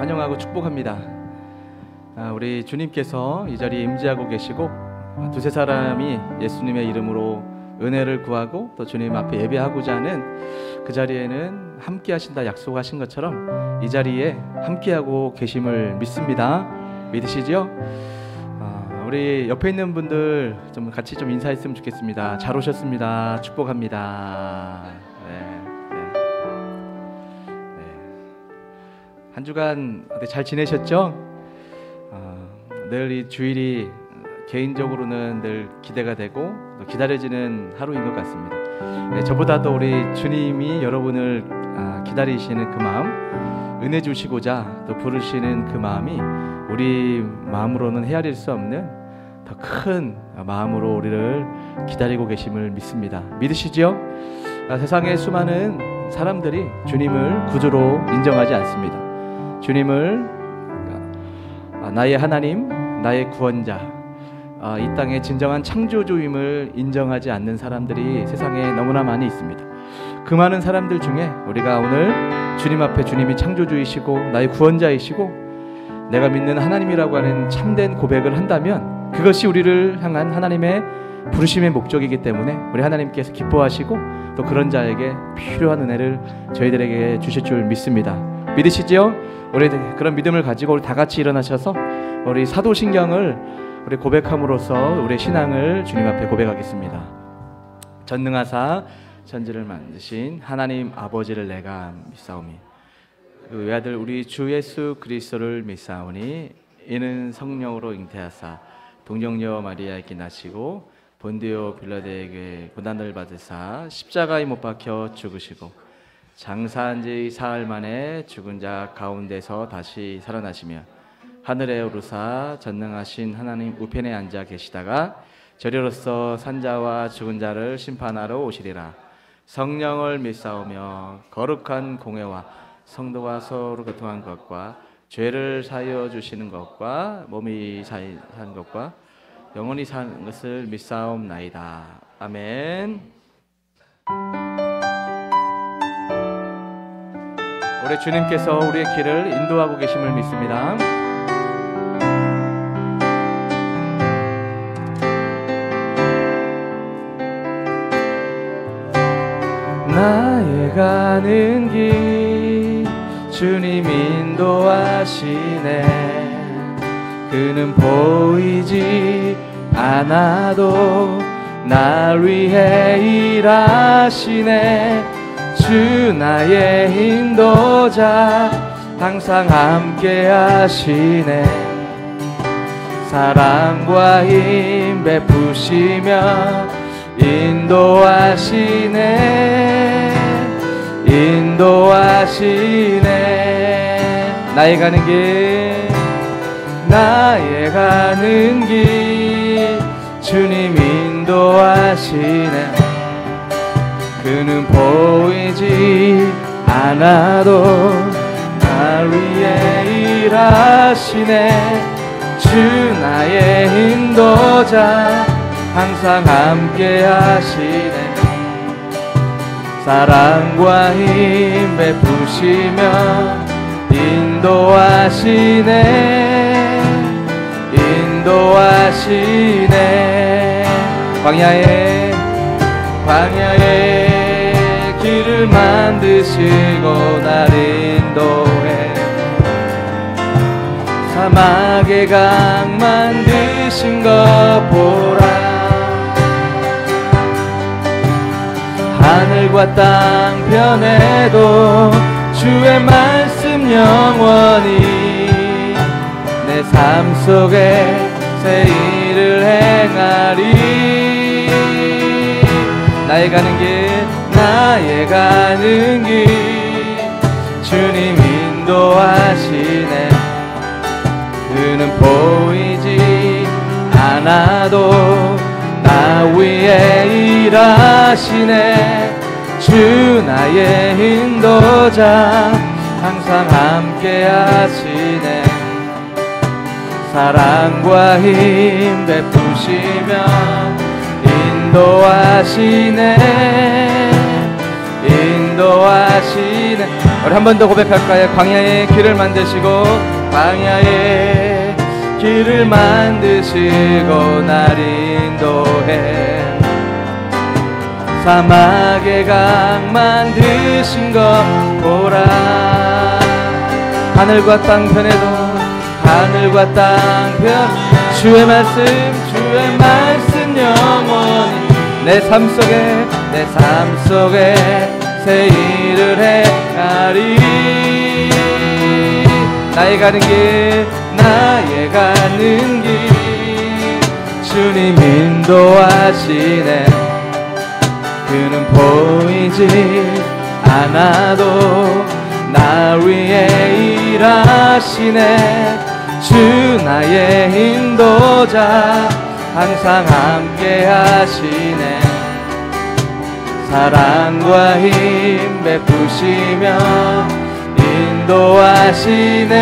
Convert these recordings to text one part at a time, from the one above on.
환영하고 축복합니다. 우리 주님께서 이 자리에 임재하고 계시고 두세 사람이 예수님의 이름으로 은혜를 구하고 또 주님 앞에 예배하고자 하는 그 자리에는 함께 하신다 약속하신 것처럼 이 자리에 함께하고 계심을 믿습니다. 믿으시죠? 우리 옆에 있는 분들 좀 같이 좀 인사했으면 좋겠습니다. 잘 오셨습니다. 축복합니다. 한 주간 잘 지내셨죠? 늘 이 주일이 개인적으로는 늘 기대가 되고 또 기다려지는 하루인 것 같습니다. 저보다도 우리 주님이 여러분을 기다리시는 그 마음, 은혜 주시고자 또 부르시는 그 마음이 우리 마음으로는 헤아릴 수 없는 더 큰 마음으로 우리를 기다리고 계심을 믿습니다. 믿으시죠? 세상의 수많은 사람들이 주님을 구주로 인정하지 않습니다. 주님을 나의 하나님, 나의 구원자, 이 땅의 진정한 창조주임을 인정하지 않는 사람들이 세상에 너무나 많이 있습니다. 그 많은 사람들 중에 우리가 오늘 주님 앞에 주님이 창조주이시고 나의 구원자이시고 내가 믿는 하나님이라고 하는 참된 고백을 한다면 그것이 우리를 향한 하나님의 부르심의 목적이기 때문에 우리 하나님께서 기뻐하시고 또 그런 자에게 필요한 은혜를 저희들에게 주실 줄 믿습니다. 믿으시죠? 우리 그런 믿음을 가지고 우리 다 같이 일어나셔서 우리 사도신경을 우리 고백함으로써 우리의 신앙을 주님 앞에 고백하겠습니다. 전능하사 천지를 만드신 하나님 아버지를 내가 믿사오니 그 외아들 우리 주 예수 그리스도를 믿사오니 이는 성령으로 잉태하사 동정녀 마리아에게 나시고 본디오 빌라도에게 고난을 받으사 십자가에 못 박혀 죽으시고 장사한 지 사흘 만에 죽은 자 가운데서 다시 살아나시며 하늘에 오르사 전능하신 하나님 우편에 앉아 계시다가 저리로서 산자와 죽은 자를 심판하러 오시리라. 성령을 믿사오며 거룩한 공회와 성도가 서로 교통한 것과 죄를 사하여 주시는 것과 몸이 사는 것과 영원히 사는 것을 믿사옵나이다. 아멘. 우리 주님께서 우리의 길을 인도하고 계심을 믿습니다. 나의 가는 길 주님 인도하시네. 그는 보이지 않아도 날 위해 일하시네. 주 나의 인도자 항상 함께 하시네. 사랑과 힘 베푸시며 인도하시네. 인도하시네. 나의 가는 길 나의 가는 길 주님 인도하시네. 그는 보이지 않아도 날 위해 일하시네. 주 나의 인도자 항상 함께 하시네. 사랑과 힘 베푸시며 인도하시네. 인도하시네. 광야에 길을 만드시고 날 인도해. 사막의 강 만드신 것 보라. 하늘과 땅 변해도 주의 말씀 영원히 내 삶 속에 새 일을 행하리. 나의 가는 길 나의 가는 길 주님 인도하시네. 그는 보이지 않아도 나 위에 일하시네. 주 나의 인도자 항상 함께 하시네. 사랑과 힘 베푸시며 인도하시네. 인도하시네. 우리 한 번 더 고백할까요? 광야의 길을 만드시고 광야의 길을 만드시고 날 인도해 사막의 강 만드신 것 보라. 하늘과 땅 편에도 하늘과 땅 편 주의 말씀 영원히 내 삶 속에 새 일을 행하리. 나의 가는 길 주님 인도하시네. 그는 보이지 않아도 나 위에 일하시네. 주 나의 인도자 항상 함께 하시네. 사랑과 힘 베푸시며 인도하시네.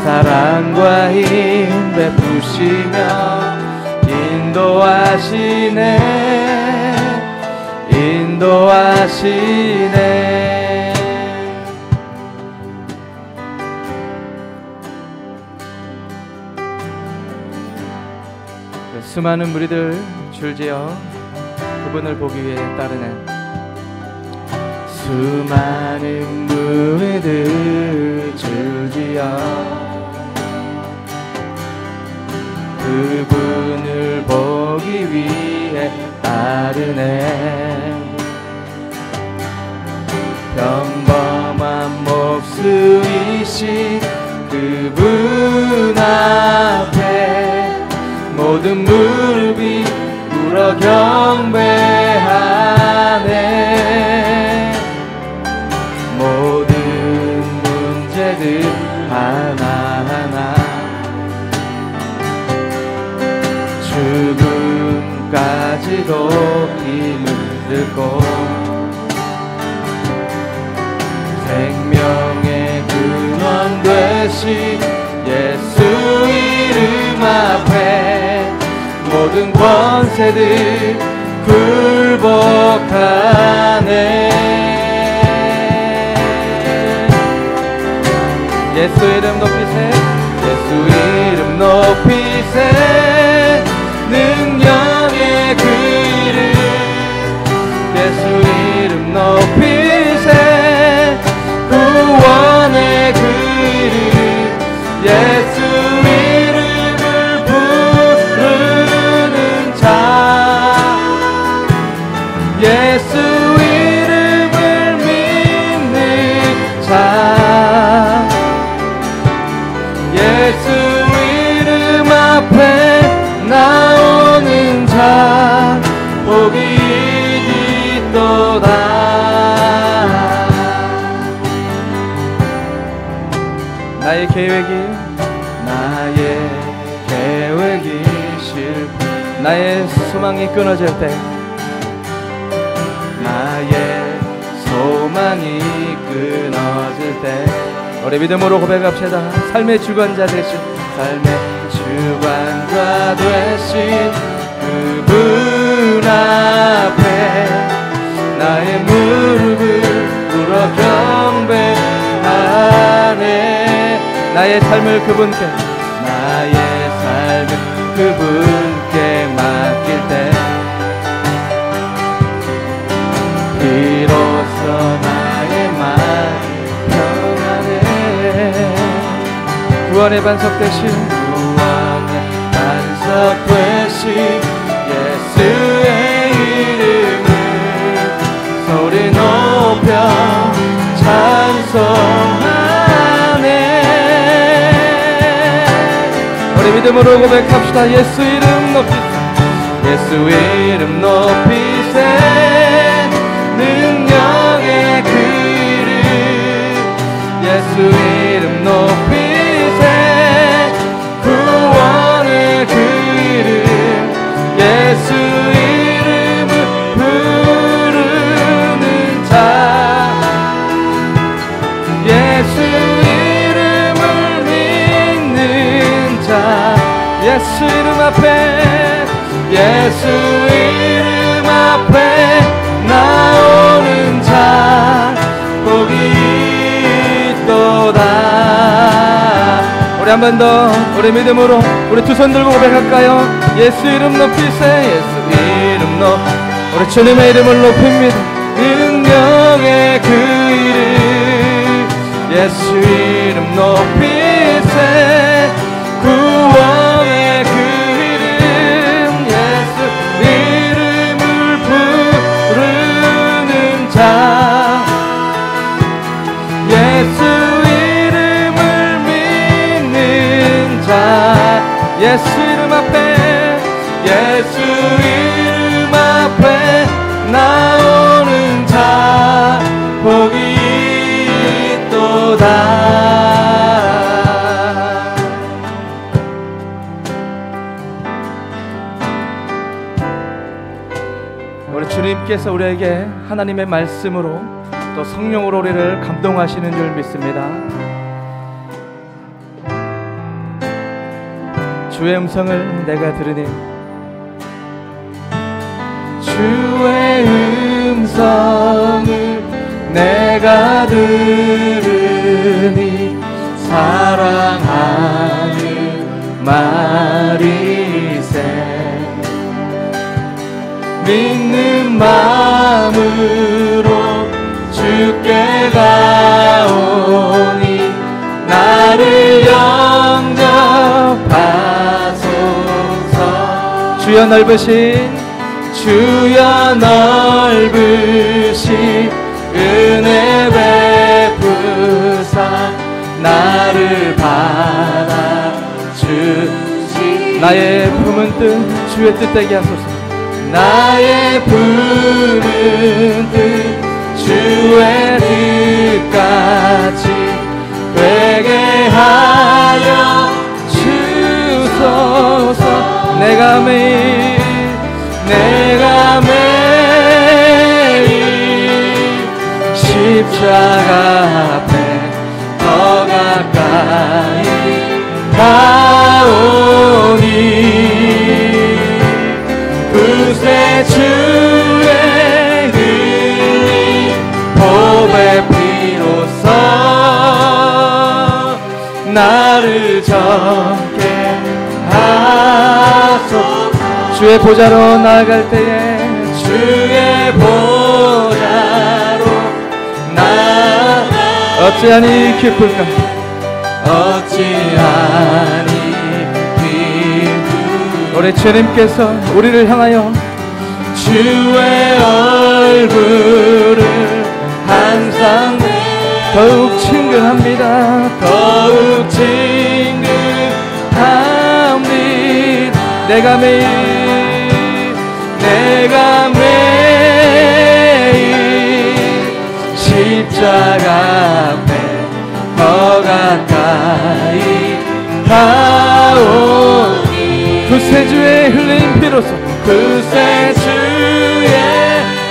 사랑과 힘 베푸시며 인도하시네. 수많은 무리들 줄지어 그분을 보기 위해 따르네. 수많은 무리들 줄지어 그분을 보기 위해 따르네. 평범한 목수이신 그분 앞에 모든 무릎이 꿇어 경배하네. 모든 문제들 하나하나 죽음까지도 힘을 듣고 생명의 근원 되신 예수 이름 앞에 모든 권세들 굴복하네. 예수 이름 높이세. 예수 이름 높이세. 능력의 그 이름 예수 이름 높이세. 구원의 그 이름 예수 이름을 부르는 자 예수 이름을 믿는 자 예수 이름 앞에 나오는 자 복이 있도다. 나의 계획이 실패 나의 소망이 끊어질 때 나의 소망이 끊어질 때 우리 믿음으로 고백합시다. 삶의 주관자 되신 그분 앞에 나의 무릎을 꿇어 경배하네. 나의 삶을 그분께 맡길 때 비로소 나의 마음이 평안해. 구원의 반석 되신 예수의 이름을 소리 높여 찬송하네. 우리 믿음으로 고백합시다. 예수 이름 높이세. 능력의 그 이름 예수 이름 높이세. 구원의 그 이름 예수 이름을 부르는 자 예수 이름을 믿는 자 예수 이름 앞에 예수 이름 앞에 나오는 자 복이 있도다. 우리 한 번 더 우리 믿음으로 우리 두 손 들고 고백할까요? 예수 이름 높이세. 예수 이름 높 우리 주님의 이름을 높입니다. 능력의 그 이름 예수 이름 높이세. 구원의 그 이름 예수 이름을 부르는 자 예수 이름을 믿는 자 예수 이름 앞에 예수 이름 앞에 나오는 자 복이 있도다. 우리 주님께서 우리에게 하나님의 말씀으로 또 성령으로 우리를 감동하시는 줄 믿습니다. 주의 음성을 내가 들으니 주의 음성을 내가 들으니 사랑하는 말이세. 믿는 마음으로 주께 가오니 나를 영접하소서. 주여 넓으신 은혜 베푸사 나를 받아주시. 나의 품은 뜻 주의 뜻되게 하소서. 나의 부르는 뜻 주의 뜻같이 되게 하여 주소서. 내가 매일 십자가 앞에 더 가까이 가오니 그새 주의 흘린 보배 피로써 나를 정케 하소서. 주의 보좌로 나아갈 때에 주의 보좌로 어찌하니 기쁠까 어찌하니 기쁠까. 우리 주님께서 우리를 향하여 주의 얼굴을 항상 더욱 친근합니다. 더욱 친근합니다. 내가 매일 십자가 앞에 더 가까이 가오니 그새 주의 흘린 피로써 그새 주의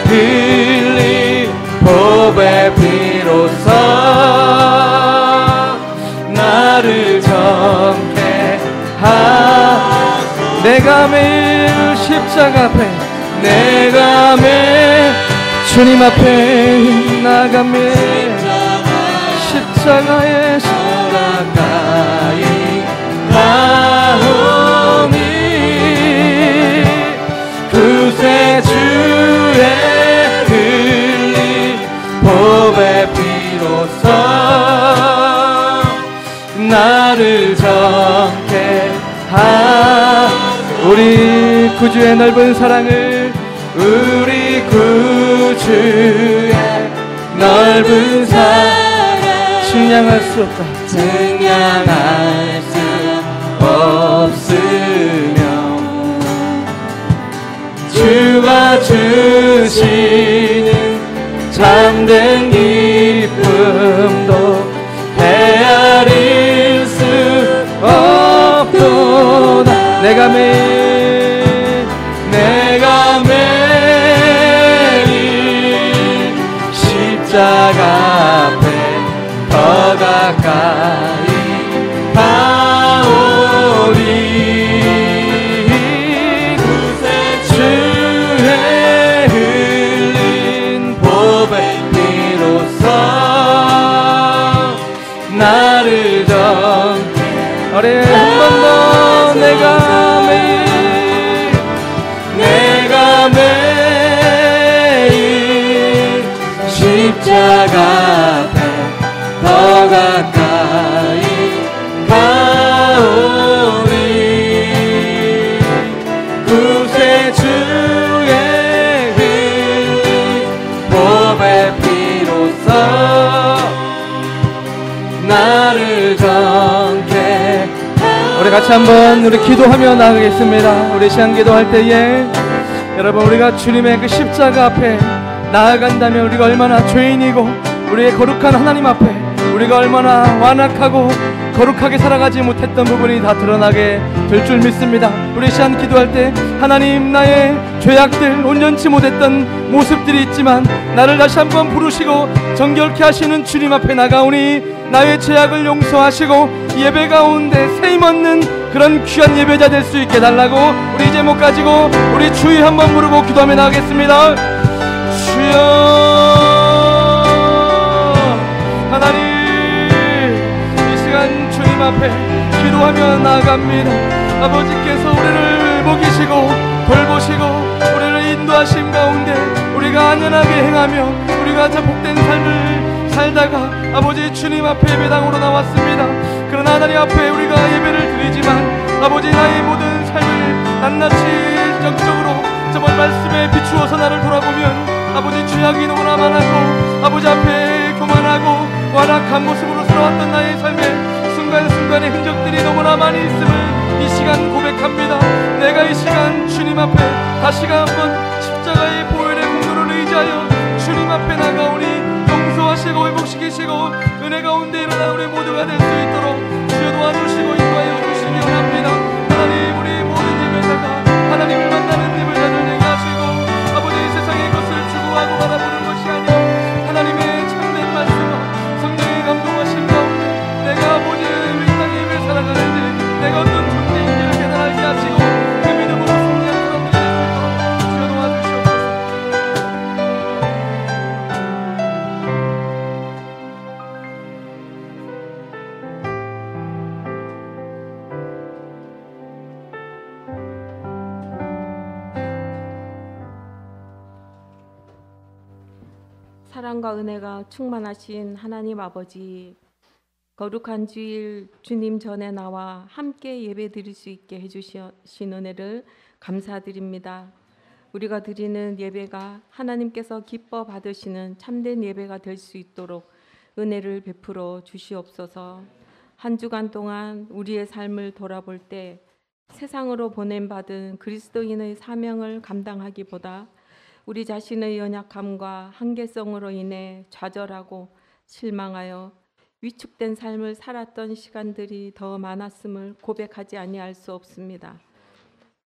흘린 보배 피로써 나를 정케 하소서. 내가 매일 십자가 앞에 내가 매일 주님 앞에 나가며 십자가에 가까이 가오니 그새 주의 흘린 보배 피로써 나를 정케 우리 구주의 넓은 사랑을 우리 구주의 넓은 사랑 측량할 수 없다. 측량할 수 없으며 주가 주시는 참된 기쁨도 헤아릴 수 없도다. 내가 매일 십자가 앞에 더 가까이 가오리 그새 아래 한 번 더 내가 매일 십자가 앞에 더 가까이 가오리. 구세주의 흘린 보배 피로써 나를 정케. 우리 같이 한번 우리 기도하며 나가겠습니다. 우리 시간 기도할 때에 여러분, 우리가 주님의 그 십자가 앞에 나아간다면 우리가 얼마나 죄인이고 우리의 거룩한 하나님 앞에 우리가 얼마나 완악하고 거룩하게 살아가지 못했던 부분이 다 드러나게 될 줄 믿습니다. 우리 시간 기도할 때 하나님, 나의 죄악들, 온전치 못했던 모습들이 있지만 나를 다시 한번 부르시고 정결케 하시는 주님 앞에 나가오니 나의 죄악을 용서하시고 예배 가운데 세임없는 그런 귀한 예배자 될 수 있게 달라고 우리 이 제목 가지고 우리 주의 한번 부르고 기도하며 나가겠습니다. 주여 하나님, 이 시간 주님 앞에 기도하며 나아갑니다. 아버지께서 우리를 먹이시고 돌보시고 우리를 인도하신 가운데 우리가 안전하게 행하며 우리가 참 복된 삶을 살다가 아버지 주님 앞에 예배당으로 나왔습니다. 그러나 하나님 앞에 우리가 예배를 드리지만 아버지, 나의 모든 삶을 낱낱이 영적으로 정말 말씀에 비추어서 나를 돌아보면 아버지 죄악이 너무나 많았고 아버지 앞에 교만하고 완악한 모습으로 살아왔던 나의 삶에 순간순간의 흔적들이 너무나 많이 있음을 이 시간 고백합니다. 내가 이 시간 주님 앞에 다시가 한번 십자가의 보혈의 공로를 의지하여 주님 앞에 나가오니 용서하시고 회복시키시고 은혜 가운데 일어나 우리 모두가 될 수 있도록 주여 도와주시고 인도하여 주시기 원합니다. 하나님, 우리 모든 예배자가 하나님을 만나는 예배자들 되게 하시고 아버지, 세상의 것을 추구하고 바라보는 것이 아니라 하나님의 참된 말씀과 성령의 감동하신 가운데 내가 아버지 이 땅에 예배 살아가는지 내가 어떤 존재인지를 깨달게 하시고 그 믿음으로 승리한 사람들이 될 수 있도록 주여 도와주시옵소서. 사랑과 은혜가 충만하신 하나님 아버지, 거룩한 주일 주님 전에 나와 함께 예배드릴 수 있게 해주신 은혜를 감사드립니다. 우리가 드리는 예배가 하나님께서 기뻐 받으시는 참된 예배가 될 수 있도록 은혜를 베풀어 주시옵소서. 한 주간 동안 우리의 삶을 돌아볼 때 세상으로 보냄받은 그리스도인의 사명을 감당하기보다 우리 자신의 연약함과 한계성으로 인해 좌절하고 실망하여 위축된 삶을 살았던 시간들이 더 많았음을 고백하지 아니할 수 없습니다.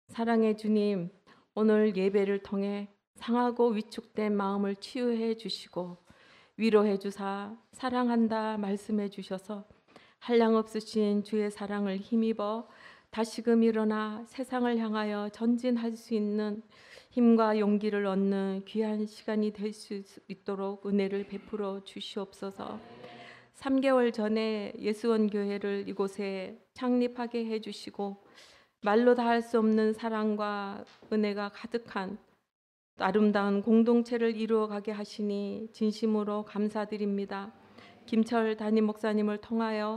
사랑의 주님, 오늘 예배를 통해 상하고 위축된 마음을 치유해 주시고 위로해 주사 사랑한다 말씀해 주셔서 한량없으신 주의 사랑을 힘입어 다시금 일어나 세상을 향하여 전진할 수 있는 힘과 용기를 얻는 귀한 시간이 될 수 있도록 은혜를 베풀어 주시옵소서. 3개월 전에 예수원 교회를 이곳에 창립하게 해주시고 말로 다 할 수 없는 사랑과 은혜가 가득한 아름다운 공동체를 이루어가게 하시니 진심으로 감사드립니다. 김철 담임 목사님을 통하여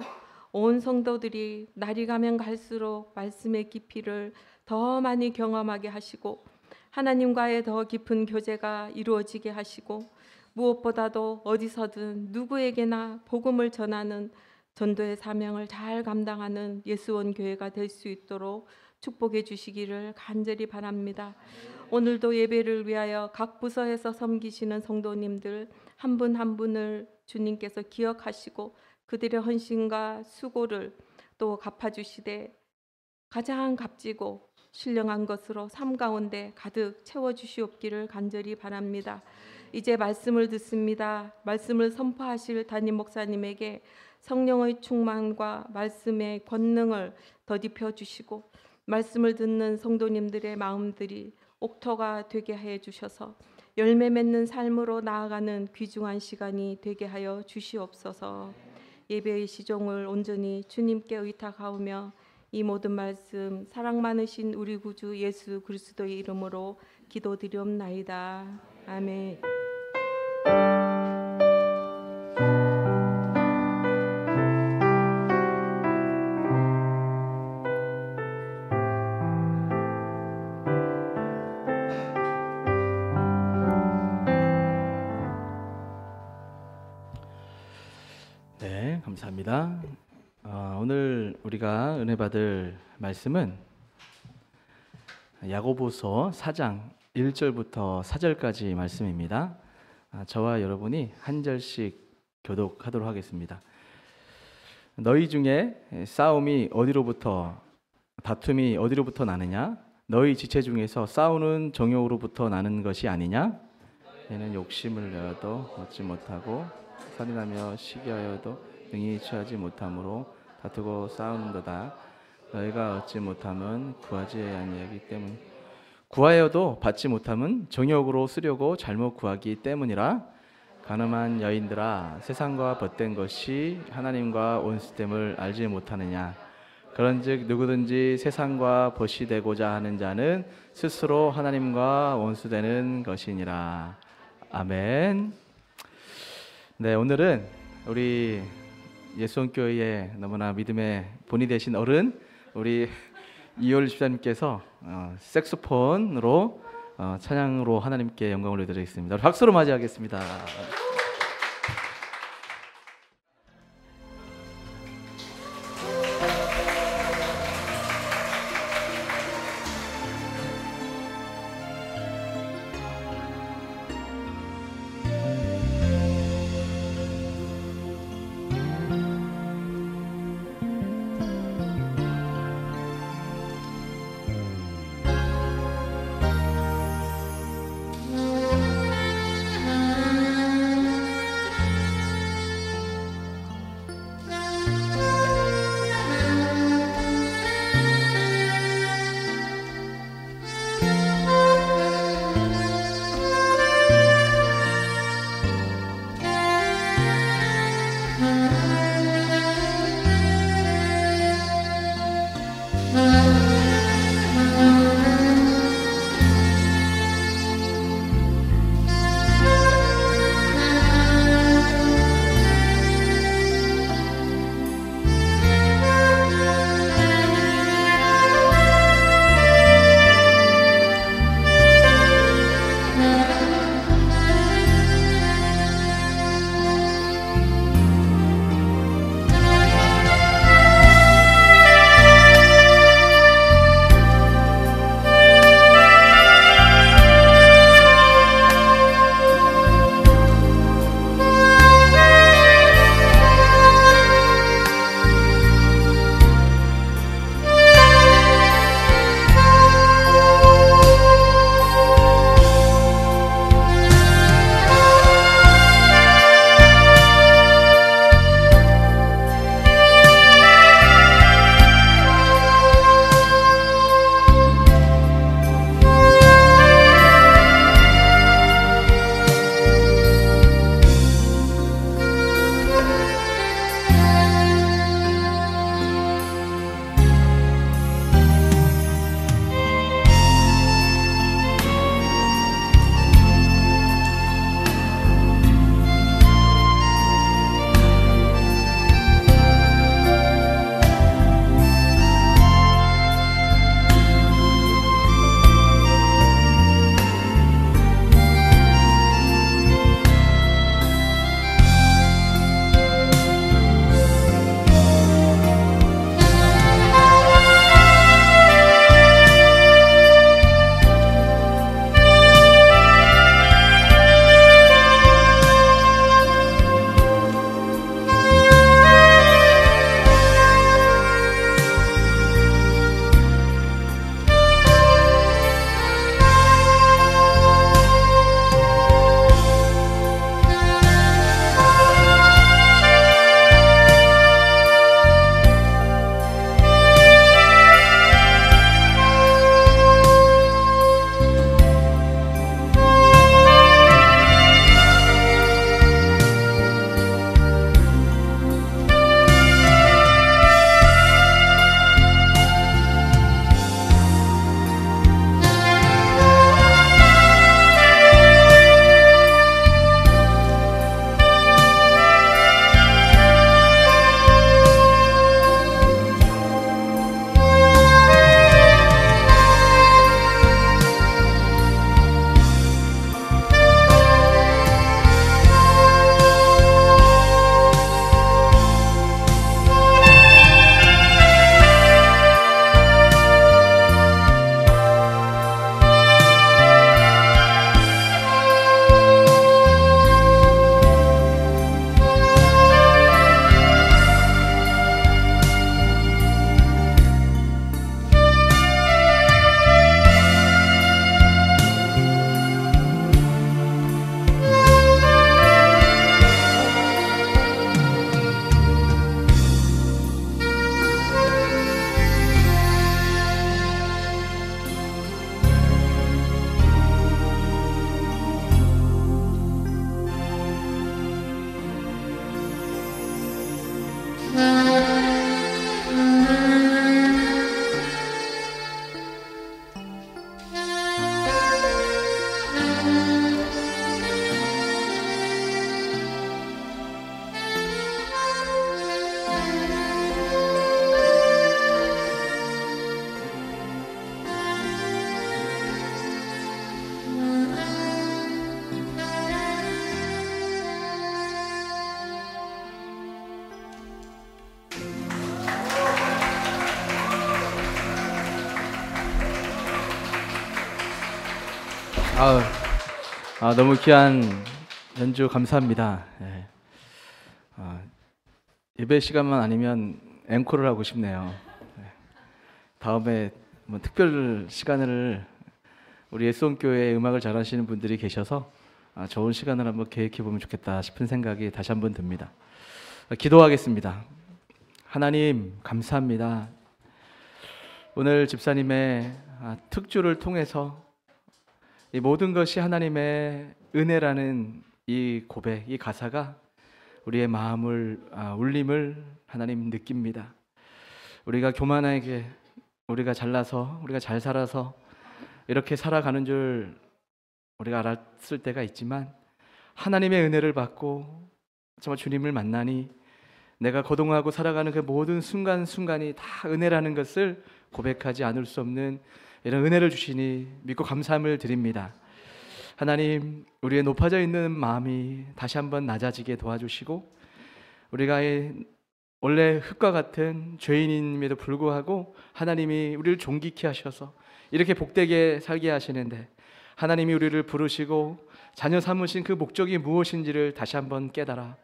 온 성도들이 날이 가면 갈수록 말씀의 깊이를 더 많이 경험하게 하시고 하나님과의 더 깊은 교제가 이루어지게 하시고 무엇보다도 어디서든 누구에게나 복음을 전하는 전도의 사명을 잘 감당하는 예수원 교회가 될 수 있도록 축복해 주시기를 간절히 바랍니다. 오늘도 예배를 위하여 각 부서에서 섬기시는 성도님들 한 분 한 분을 주님께서 기억하시고 그들의 헌신과 수고를 또 갚아주시되 가장 값지고 신령한 것으로 삶 가운데 가득 채워주시옵기를 간절히 바랍니다. 이제 말씀을 듣습니다. 말씀을 선포하실 담임 목사님에게 성령의 충만과 말씀의 권능을 더딥혀 주시고 말씀을 듣는 성도님들의 마음들이 옥토가 되게 해 주셔서 열매 맺는 삶으로 나아가는 귀중한 시간이 되게 하여 주시옵소서. 예배의 시종을 온전히 주님께 의탁하오며 이 모든 말씀 사랑 많으신 우리 구주 예수 그리스도의 이름으로 기도드리옵나이다. 아멘. 네, 감사합니다. 오늘 우리가 은혜 받을 말씀은 야고보서 4장 1절부터 4절까지 말씀입니다. 저와 여러분이 한 절씩 교독하도록 하겠습니다. 너희 중에 싸움이 어디로부터 다툼이 어디로부터 나느냐? 너희 지체 중에서 싸우는 정욕으로부터 나는 것이 아니냐? 얘는 욕심을 내어도 얻지 못하고 살인하며 시기하여도 능히 취하지 못함으로 다투고 싸우는도다. 너희가 얻지 못함은 구하지 아니하기 때문 구하여도 받지 못함은 정욕으로 쓰려고 잘못 구하기 때문이라. 가늠한 여인들아 세상과 벗된 것이 하나님과 원수됨을 알지 못하느냐. 그런즉 누구든지 세상과 벗이 되고자 하는 자는 스스로 하나님과 원수되는 것이니라. 아멘. 네, 오늘은 우리 예수원교회의 너무나 믿음의 본이 되신 어른 우리 이효리 집사님께서 색소폰으로 찬양으로 하나님께 영광을 올려드리겠습니다. 박수로 맞이하겠습니다. 너무 귀한 연주 감사합니다. 예. 예배 시간만 아니면 앵콜을 하고 싶네요. 예. 다음에 뭐 특별 시간을 우리 예수원교회 음악을 잘하시는 분들이 계셔서 좋은 시간을 한번 계획해 보면 좋겠다 싶은 생각이 다시 한번 듭니다. 기도하겠습니다. 하나님 감사합니다. 오늘 집사님의 특주를 통해서 이 모든 것이 하나님의 은혜라는 이 고백, 이 가사가 우리의 마음을 울림을 하나님 느낍니다. 우리가 교만하게, 우리가 잘나서, 우리가 잘 살아서 이렇게 살아가는 줄 우리가 알았을 때가 있지만 하나님의 은혜를 받고 정말 주님을 만나니 내가 거동하고 살아가는 그 모든 순간순간이 다 은혜라는 것을 고백하지 않을 수 없는 이런 은혜를 주시니 믿고 감사함을 드립니다. 하나님, 우리의 높아져 있는 마음이 다시 한번 낮아지게 도와주시고 우리가 원래 흙과 같은 죄인임에도 불구하고 하나님이 우리를 존귀케 하셔서 이렇게 복되게 살게 하시는데 하나님이 우리를 부르시고 자녀 삼으신 그 목적이 무엇인지를 다시 한번 깨달아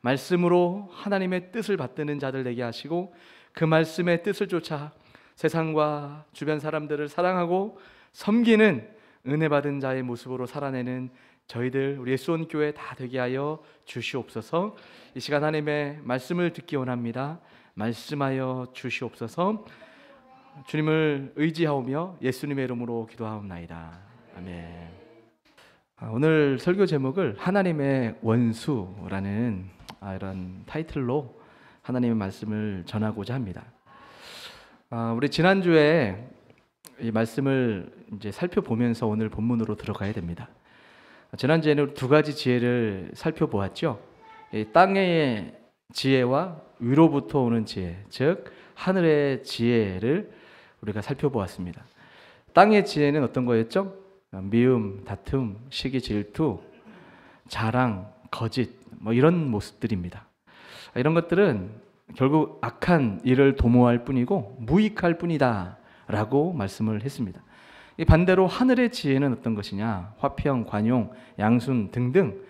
말씀으로 하나님의 뜻을 받드는 자들 되게 하시고 그 말씀의 뜻을 쫓아 세상과 주변 사람들을 사랑하고 섬기는 은혜 받은 자의 모습으로 살아내는 저희들 우리 예수원교회 다 되게 하여 주시옵소서. 이 시간 하나님의 말씀을 듣기 원합니다. 말씀하여 주시옵소서. 주님을 의지하오며 예수님의 이름으로 기도하옵나이다. 아멘. 오늘 설교 제목을 하나님의 원수라는 이런 타이틀로 하나님의 말씀을 전하고자 합니다. 우리 지난주에 이 말씀을 이제 살펴보면서 오늘 본문으로 들어가야 됩니다. 지난주에는 두 가지 지혜를 살펴보았죠. 이 땅의 지혜와 위로부터 오는 지혜, 즉 하늘의 지혜를 우리가 살펴보았습니다. 땅의 지혜는 어떤 거였죠? 미움, 다툼, 시기, 질투, 자랑, 거짓, 뭐 이런 모습들입니다. 이런 것들은 결국 악한 일을 도모할 뿐이고 무익할 뿐이다 라고 말씀을 했습니다. 이 반대로 하늘의 지혜는 어떤 것이냐? 화평, 관용, 양순 등등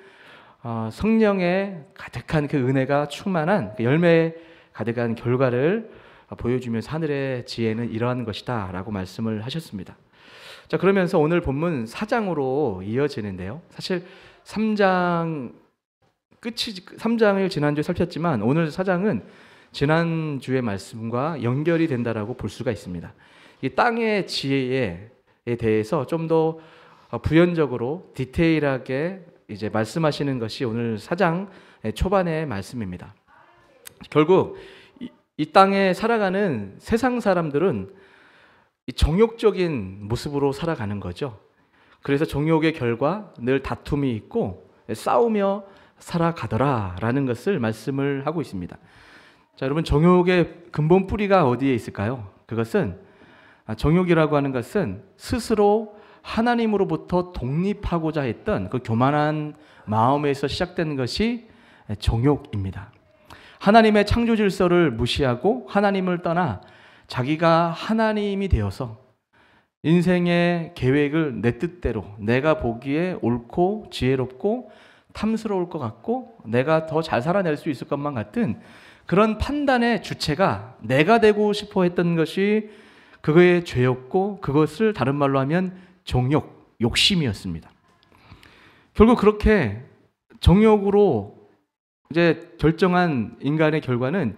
성령의 가득한 그 은혜가 충만한 그 열매에 가득한 결과를 보여주면서 하늘의 지혜는 이러한 것이다 라고 말씀을 하셨습니다. 자, 그러면서 오늘 본문 4장으로 이어지는데요. 사실 3장을 지난주에 살폈지만 오늘 4장은 지난주의 말씀과 연결이 된다라고 볼 수가 있습니다. 이 땅의 지혜에 대해서 좀 더 부연적으로 디테일하게 이제 말씀하시는 것이 오늘 4장 초반의 말씀입니다. 결국 이 땅에 살아가는 세상 사람들은 이 정욕적인 모습으로 살아가는 거죠. 그래서 정욕의 결과 늘 다툼이 있고 싸우며 살아가더라라는 것을 말씀을 하고 있습니다. 자, 여러분, 정욕의 근본 뿌리가 어디에 있을까요? 그것은 정욕이라고 하는 것은 스스로 하나님으로부터 독립하고자 했던 그 교만한 마음에서 시작된 것이 정욕입니다. 하나님의 창조 질서를 무시하고 하나님을 떠나 자기가 하나님이 되어서 인생의 계획을 내 뜻대로 내가 보기에 옳고 지혜롭고 탐스러울 것 같고 내가 더 잘 살아낼 수 있을 것만 같은 그런 판단의 주체가 내가 되고 싶어 했던 것이 그거의 죄였고 그것을 다른 말로 하면 정욕, 욕심이었습니다. 결국 그렇게 정욕으로 이제 결정한 인간의 결과는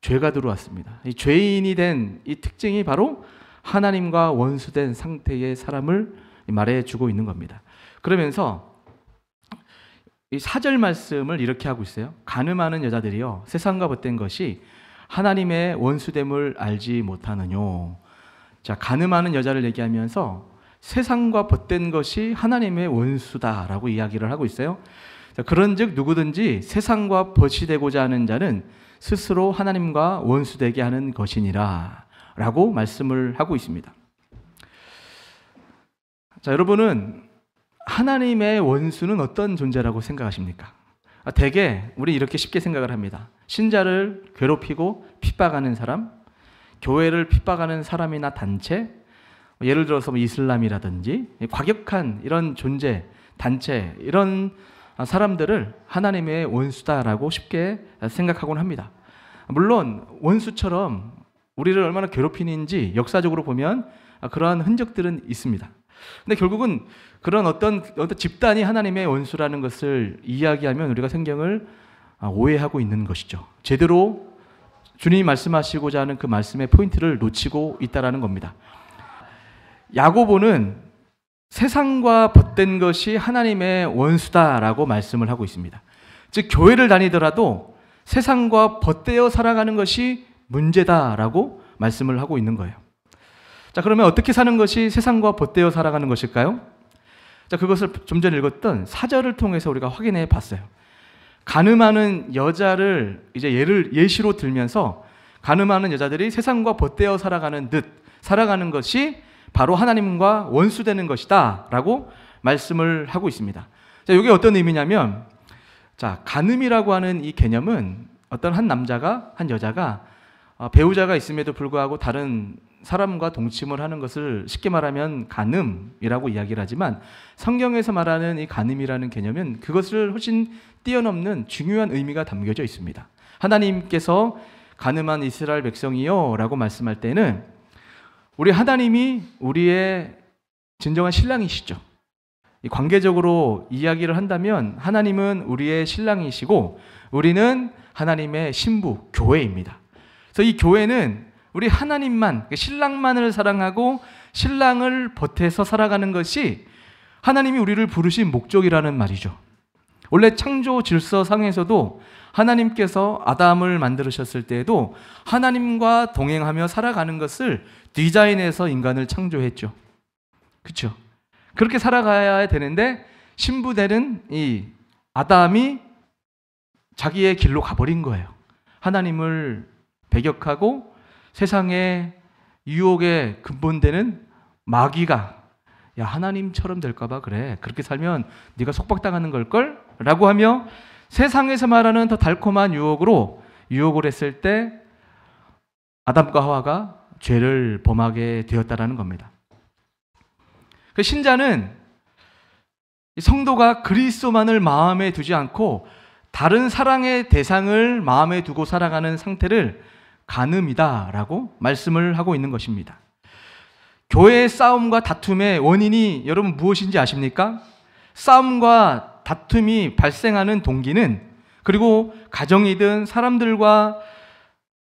죄가 들어왔습니다. 이 죄인이 된 이 특징이 바로 하나님과 원수된 상태의 사람을 말해주고 있는 겁니다. 그러면서 이 4절 말씀을 이렇게 하고 있어요. 가늠하는 여자들이여 세상과 벗된 것이 하나님의 원수됨을 알지 못하느뇨. 자, 가늠하는 여자를 얘기하면서 세상과 벗된 것이 하나님의 원수다라고 이야기를 하고 있어요. 자, 그런즉 누구든지 세상과 벗이 되고자 하는 자는 스스로 하나님과 원수되게 하는 것이니라 라고 말씀을 하고 있습니다. 자, 여러분은 하나님의 원수는 어떤 존재라고 생각하십니까? 대개 우리 이렇게 쉽게 생각을 합니다. 신자를 괴롭히고 핍박하는 사람, 교회를 핍박하는 사람이나 단체, 예를 들어서 이슬람이라든지 과격한 이런 존재, 단체, 이런 사람들을 하나님의 원수다라고 쉽게 생각하곤 합니다. 물론 원수처럼 우리를 얼마나 괴롭히는지 역사적으로 보면 그러한 흔적들은 있습니다. 근데 결국은 그런 어떤 집단이 하나님의 원수라는 것을 이야기하면 우리가 성경을 오해하고 있는 것이죠. 제대로 주님이 말씀하시고자 하는 그 말씀의 포인트를 놓치고 있다라는 겁니다. 야고보는 세상과 벗된 것이 하나님의 원수다라고 말씀을 하고 있습니다. 즉 교회를 다니더라도 세상과 벗되어 살아가는 것이 문제다라고 말씀을 하고 있는 거예요. 자, 그러면 어떻게 사는 것이 세상과 벗되어 살아가는 것일까요? 자, 그것을 좀 전에 읽었던 사절을 통해서 우리가 확인해 봤어요. 간음하는 여자를 이제 예시로 들면서 간음하는 여자들이 세상과 벗되어 살아가는 듯 살아가는 것이 바로 하나님과 원수되는 것이다 라고 말씀을 하고 있습니다. 자, 이게 어떤 의미냐면, 자, 간음이라고 하는 이 개념은 어떤 한 남자가, 한 여자가 배우자가 있음에도 불구하고 다른 사람과 동침을 하는 것을 쉽게 말하면 간음이라고 이야기를 하지만, 성경에서 말하는 이 간음이라는 개념은 그것을 훨씬 뛰어넘는 중요한 의미가 담겨져 있습니다. 하나님께서 간음한 이스라엘 백성이요 라고 말씀할 때는 우리 하나님이 우리의 진정한 신랑이시죠. 관계적으로 이야기를 한다면 하나님은 우리의 신랑이시고 우리는 하나님의 신부, 교회입니다. 그래서 이 교회는 우리 하나님만, 신랑만을 사랑하고 신랑을 보태서 살아가는 것이 하나님이 우리를 부르신 목적이라는 말이죠. 원래 창조 질서상에서도 하나님께서 아담을 만드셨을 때에도 하나님과 동행하며 살아가는 것을 디자인해서 인간을 창조했죠. 그렇죠? 그렇게 살아가야 되는데 신부되는 이 아담이 자기의 길로 가버린 거예요. 하나님을 배격하고 세상의 유혹의 근본되는 마귀가 야, 하나님처럼 될까 봐 그래. 그렇게 살면 네가 속박당하는 걸걸? 라고 하며 세상에서 말하는 더 달콤한 유혹을 했을 때 아담과 하와가 죄를 범하게 되었다라는 겁니다. 그 신자는 성도가 그리스도만을 마음에 두지 않고 다른 사랑의 대상을 마음에 두고 살아가는 상태를 간음이다라고 말씀을 하고 있는 것입니다. 교회의 싸움과 다툼의 원인이 여러분 무엇인지 아십니까? 싸움과 다툼이 발생하는 동기는, 그리고 가정이든 사람들과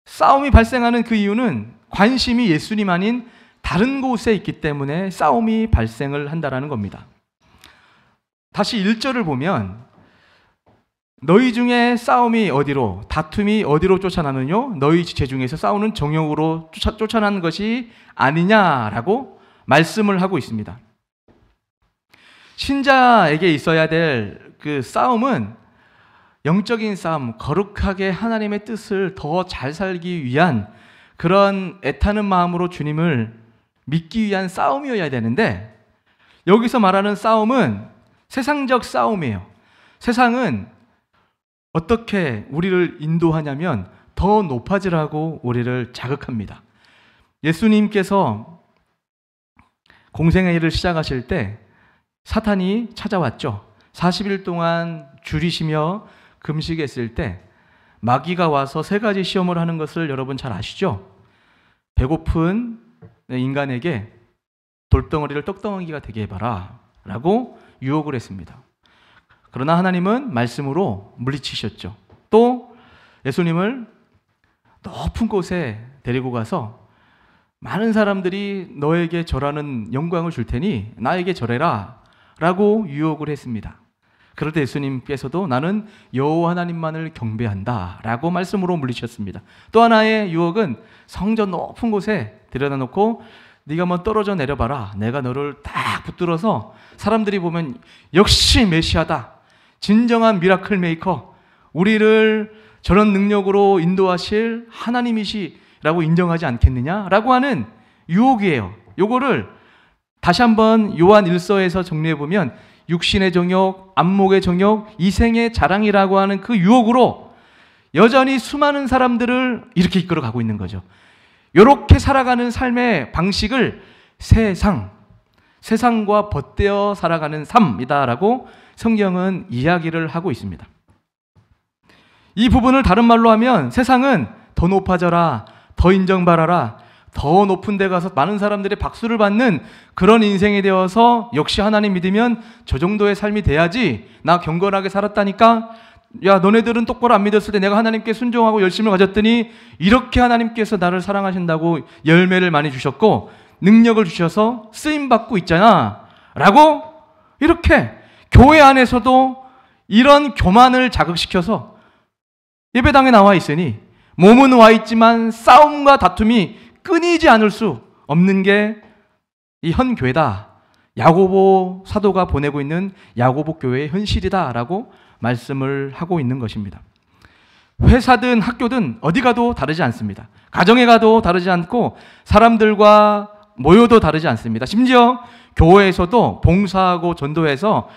싸움이 발생하는 그 이유는 관심이 예수님 아닌 다른 곳에 있기 때문에 싸움이 발생을 한다라는 겁니다. 다시 1절을 보면 너희 중에 싸움이 어디로, 다툼이 어디로 쫓아나느뇨? 너희 지체 중에서 싸우는 정욕으로 쫓아나는 것이 아니냐라고 말씀을 하고 있습니다. 신자에게 있어야 될 그 싸움은 영적인 싸움, 거룩하게 하나님의 뜻을 더 잘 살기 위한 그런 애타는 마음으로 주님을 믿기 위한 싸움이어야 되는데, 여기서 말하는 싸움은 세상적 싸움이에요. 세상은 어떻게 우리를 인도하냐면 더 높아지라고 우리를 자극합니다. 예수님께서 공생의 일을 시작하실 때 사탄이 찾아왔죠. 40일 동안 줄이시며 금식했을 때 마귀가 와서 3가지 시험을 하는 것을 여러분 잘 아시죠? 배고픈 인간에게 돌덩어리를 떡덩어리가 되게 해봐라 라고 유혹을 했습니다. 그러나 하나님은 말씀으로 물리치셨죠. 또 예수님을 높은 곳에 데리고 가서 많은 사람들이 너에게 절하는 영광을 줄 테니 나에게 절해라 라고 유혹을 했습니다. 그럴 때 예수님께서도 나는 여호와 하나님만을 경배한다 라고 말씀으로 물리쳤습니다. 또 하나의 유혹은 성전 높은 곳에 데려다 놓고 네가 한번 떨어져 내려봐라. 내가 너를 딱 붙들어서 사람들이 보면 역시 메시아다, 진정한 미라클 메이커, 우리를 저런 능력으로 인도하실 하나님이시라고 인정하지 않겠느냐라고 하는 유혹이에요. 요거를 다시 한번 요한 1서에서 정리해보면 육신의 정욕, 안목의 정욕, 이생의 자랑이라고 하는 그 유혹으로 여전히 수많은 사람들을 이렇게 이끌어가고 있는 거죠. 이렇게 살아가는 삶의 방식을 세상과 벗되어 살아가는 삶이다라고 성경은 이야기를 하고 있습니다. 이 부분을 다른 말로 하면 세상은 더 높아져라, 더 인정받아라, 더 높은 데 가서 많은 사람들의 박수를 받는 그런 인생이 되어서 역시 하나님 믿으면 저 정도의 삶이 돼야지, 나 경건하게 살았다니까, 야 너네들은 똑바로 안 믿었을 때 내가 하나님께 순종하고 열심을 가졌더니 이렇게 하나님께서 나를 사랑하신다고 열매를 많이 주셨고 능력을 주셔서 쓰임받고 있잖아 라고, 이렇게 교회 안에서도 이런 교만을 자극시켜서 예배당에 나와 있으니 몸은 와 있지만 싸움과 다툼이 끊이지 않을 수 없는 게 이 현교회다, 야고보 사도가 보내고 있는 야고보 교회의 현실이다라고 말씀을 하고 있는 것입니다. 회사든 학교든 어디 가도 다르지 않습니다. 가정에 가도 다르지 않고 사람들과 모여도 다르지 않습니다. 심지어 교회에서도 봉사하고 전도해서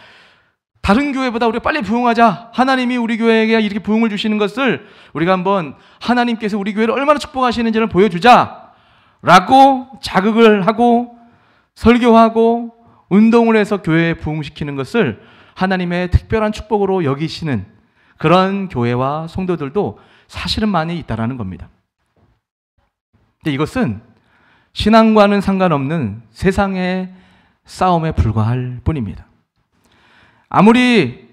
다른 교회보다 우리가 빨리 부흥하자, 하나님이 우리 교회에게 이렇게 부흥을 주시는 것을 우리가 한번 하나님께서 우리 교회를 얼마나 축복하시는지를 보여주자 라고 자극을 하고 설교하고 운동을 해서 교회에 부흥시키는 것을 하나님의 특별한 축복으로 여기시는 그런 교회와 성도들도 사실은 많이 있다라는 겁니다. 근데 이것은 신앙과는 상관없는 세상의 싸움에 불과할 뿐입니다. 아무리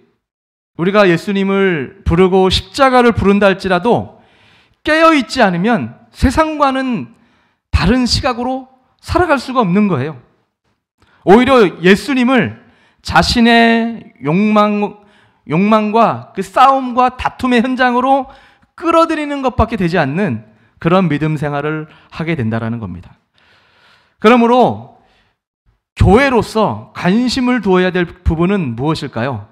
우리가 예수님을 부르고 십자가를 부른다 할지라도 깨어있지 않으면 세상과는 다른 시각으로 살아갈 수가 없는 거예요. 오히려 예수님을 자신의 욕망과 그 싸움과 다툼의 현장으로 끌어들이는 것밖에 되지 않는 그런 믿음 생활을 하게 된다는 겁니다. 그러므로 교회로서 관심을 두어야 될 부분은 무엇일까요?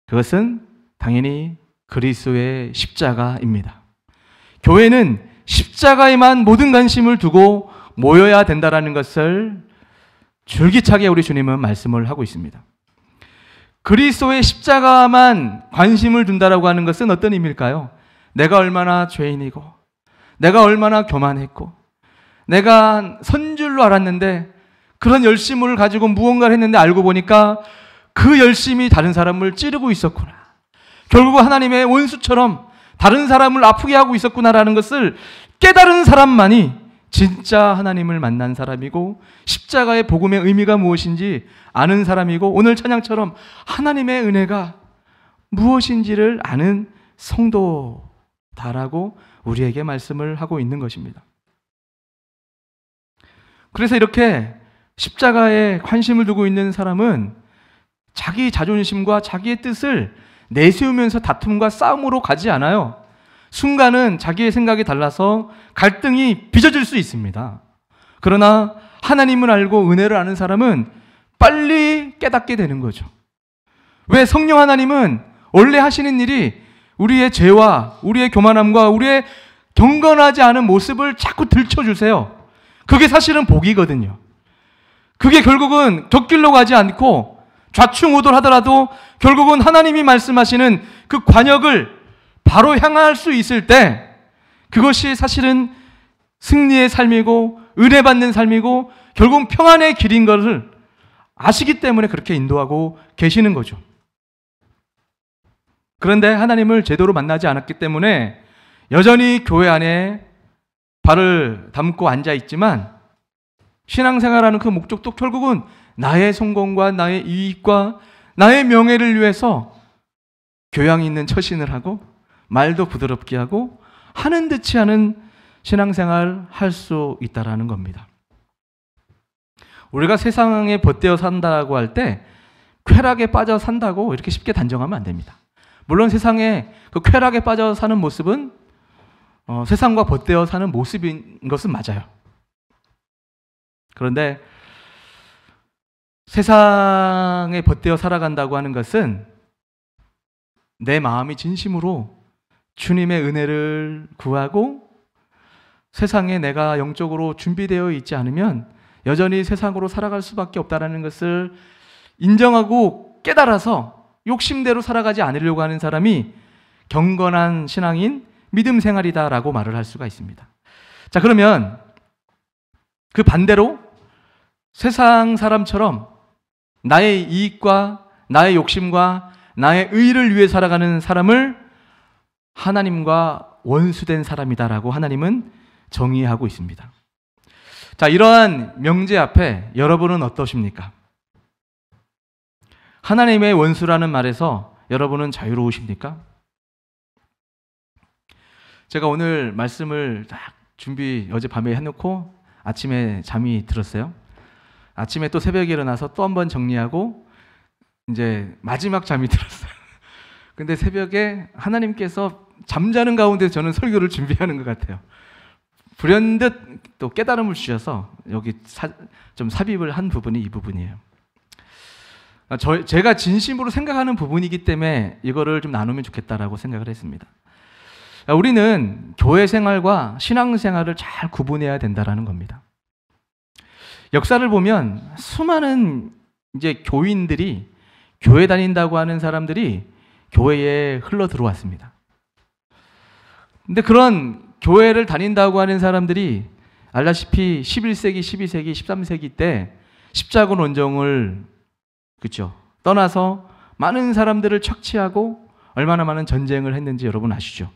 그것은 당연히 그리스도의 십자가입니다. 교회는 십자가에만 모든 관심을 두고 모여야 된다는 것을 줄기차게 우리 주님은 말씀을 하고 있습니다. 그리스도의 십자가만 관심을 둔다라고 하는 것은 어떤 의미일까요? 내가 얼마나 죄인이고, 내가 얼마나 교만했고, 내가 선줄로 알았는데 그런 열심을 가지고 무언가를 했는데 알고 보니까 그 열심이 다른 사람을 찌르고 있었구나. 결국 하나님의 원수처럼 다른 사람을 아프게 하고 있었구나라는 것을 깨달은 사람만이 진짜 하나님을 만난 사람이고 십자가의 복음의 의미가 무엇인지 아는 사람이고 오늘 찬양처럼 하나님의 은혜가 무엇인지를 아는 성도다라고 우리에게 말씀을 하고 있는 것입니다. 그래서 이렇게 십자가에 관심을 두고 있는 사람은 자기 자존심과 자기의 뜻을 내세우면서 다툼과 싸움으로 가지 않아요. 순간은 자기의 생각이 달라서 갈등이 빚어질 수 있습니다. 그러나 하나님을 알고 은혜를 아는 사람은 빨리 깨닫게 되는 거죠. 왜? 성령 하나님은 원래 하시는 일이 우리의 죄와 우리의 교만함과 우리의 경건하지 않은 모습을 자꾸 들춰주세요. 그게 사실은 복이거든요. 그게 결국은 곁길로 가지 않고 좌충우돌하더라도 결국은 하나님이 말씀하시는 그 관역을 바로 향할 수 있을 때 그것이 사실은 승리의 삶이고 은혜 받는 삶이고 결국 평안의 길인 것을 아시기 때문에 그렇게 인도하고 계시는 거죠. 그런데 하나님을 제대로 만나지 않았기 때문에 여전히 교회 안에 발을 담고 앉아 있지만 신앙생활하는 그 목적도 결국은 나의 성공과 나의 이익과 나의 명예를 위해서 교양 있는 처신을 하고 말도 부드럽게 하고 하는 듯이 하는 신앙생활 할 수 있다라는 겁니다. 우리가 세상에 벗되어 산다고 할 때 쾌락에 빠져 산다고 이렇게 쉽게 단정하면 안 됩니다. 물론 세상에 그 쾌락에 빠져 사는 모습은 세상과 벗되어 사는 모습인 것은 맞아요. 그런데 세상에 벗되어 살아간다고 하는 것은 내 마음이 진심으로 주님의 은혜를 구하고 세상에 내가 영적으로 준비되어 있지 않으면 여전히 세상으로 살아갈 수밖에 없다는 것을 인정하고 깨달아서 욕심대로 살아가지 않으려고 하는 사람이 경건한 신앙인 믿음 생활이다라고 말을 할 수가 있습니다. 자, 그러면 그 반대로 세상 사람처럼 나의 이익과 나의 욕심과 나의 의를 위해 살아가는 사람을 하나님과 원수된 사람이다라고 하나님은 정의하고 있습니다. 자, 이러한 명제 앞에 여러분은 어떠십니까? 하나님의 원수라는 말에서 여러분은 자유로우십니까? 제가 오늘 말씀을 딱 어젯밤에 해놓고 아침에 잠이 들었어요. 아침에 또 새벽에 일어나서 또 한 번 정리하고 이제 마지막 잠이 들었어요. 근데 새벽에 하나님께서 잠자는 가운데 저는 설교를 준비하는 것 같아요. 불현듯 또 깨달음을 주셔서 여기 좀 삽입을 한 부분이 이 부분이에요. 제가 진심으로 생각하는 부분이기 때문에 이거를 좀 나누면 좋겠다라고 생각을 했습니다. 우리는 교회 생활과 신앙 생활을 잘 구분해야 된다라는 겁니다. 역사를 보면 수많은 이제 교인들이 교회 다닌다고 하는 사람들이 교회에 흘러 들어왔습니다. 근데 그런 교회를 다닌다고 하는 사람들이 알다시피 11세기, 12세기, 13세기 때 십자군 원정을 떠나서 많은 사람들을 착취하고 얼마나 많은 전쟁을 했는지 여러분 아시죠?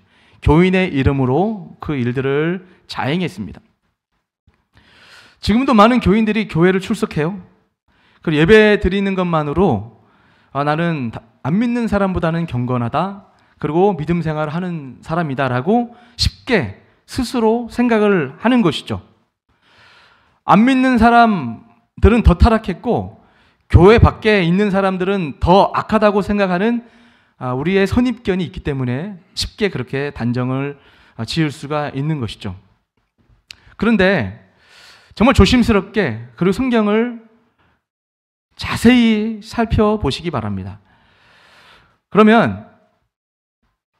교인의 이름으로 그 일들을 자행했습니다. 지금도 많은 교인들이 교회를 출석해요. 그리고 예배 드리는 것만으로 나는 안 믿는 사람보다는 경건하다. 그리고 믿음 생활을 하는 사람이다라고 쉽게 스스로 생각을 하는 것이죠. 안 믿는 사람들은 더 타락했고 교회 밖에 있는 사람들은 더 악하다고 생각하는 우리의 선입견이 있기 때문에 쉽게 그렇게 단정을 지을 수가 있는 것이죠. 그런데 정말 조심스럽게 그리고 성경을 자세히 살펴보시기 바랍니다. 그러면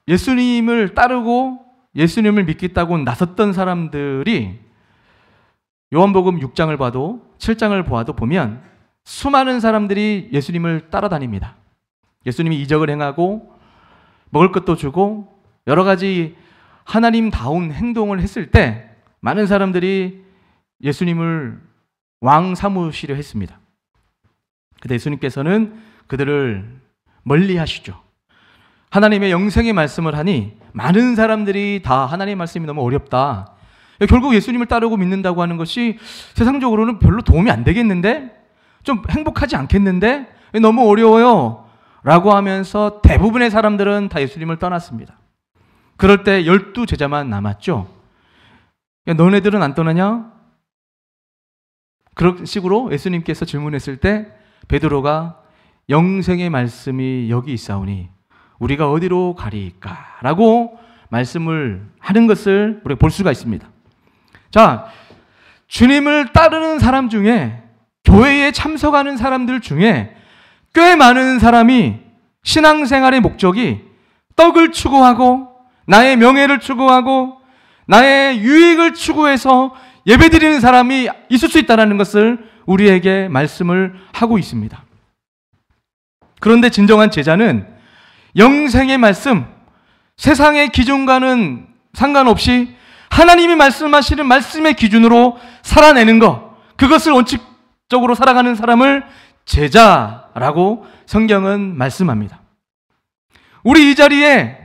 예수님을 따르고 예수님을 믿겠다고 나섰던 사람들이 요한복음 6장을 봐도 7장을 보아도 보면 수많은 사람들이 예수님을 따라다닙니다. 예수님이 이적을 행하고 먹을 것도 주고 여러 가지 하나님다운 행동을 했을 때 많은 사람들이 예수님을 왕 삼으시려 했습니다. 근데 예수님께서는 그들을 멀리 하시죠. 하나님의 영생의 말씀을 하니 많은 사람들이 다 하나님의 말씀이 너무 어렵다. 결국 예수님을 따르고 믿는다고 하는 것이 세상적으로는 별로 도움이 안 되겠는데? 좀 행복하지 않겠는데? 너무 어려워요. 라고 하면서 대부분의 사람들은 다 예수님을 떠났습니다. 그럴 때 12제자만 남았죠. 야, 너네들은 안 떠나냐? 그런 식으로 예수님께서 질문했을 때 베드로가 영생의 말씀이 여기 있사오니 우리가 어디로 가리까? 라고 말씀을 하는 것을 우리가 볼 수가 있습니다. 자, 주님을 따르는 사람 중에 교회에 참석하는 사람들 중에 꽤 많은 사람이 신앙생활의 목적이 떡을 추구하고 나의 명예를 추구하고 나의 유익을 추구해서 예배드리는 사람이 있을 수 있다는 것을 우리에게 말씀을 하고 있습니다. 그런데 진정한 제자는 영생의 말씀, 세상의 기준과는 상관없이 하나님이 말씀하시는 말씀의 기준으로 살아내는 것, 그것을 원칙적으로 살아가는 사람을 제자라고 성경은 말씀합니다. 우리 이 자리에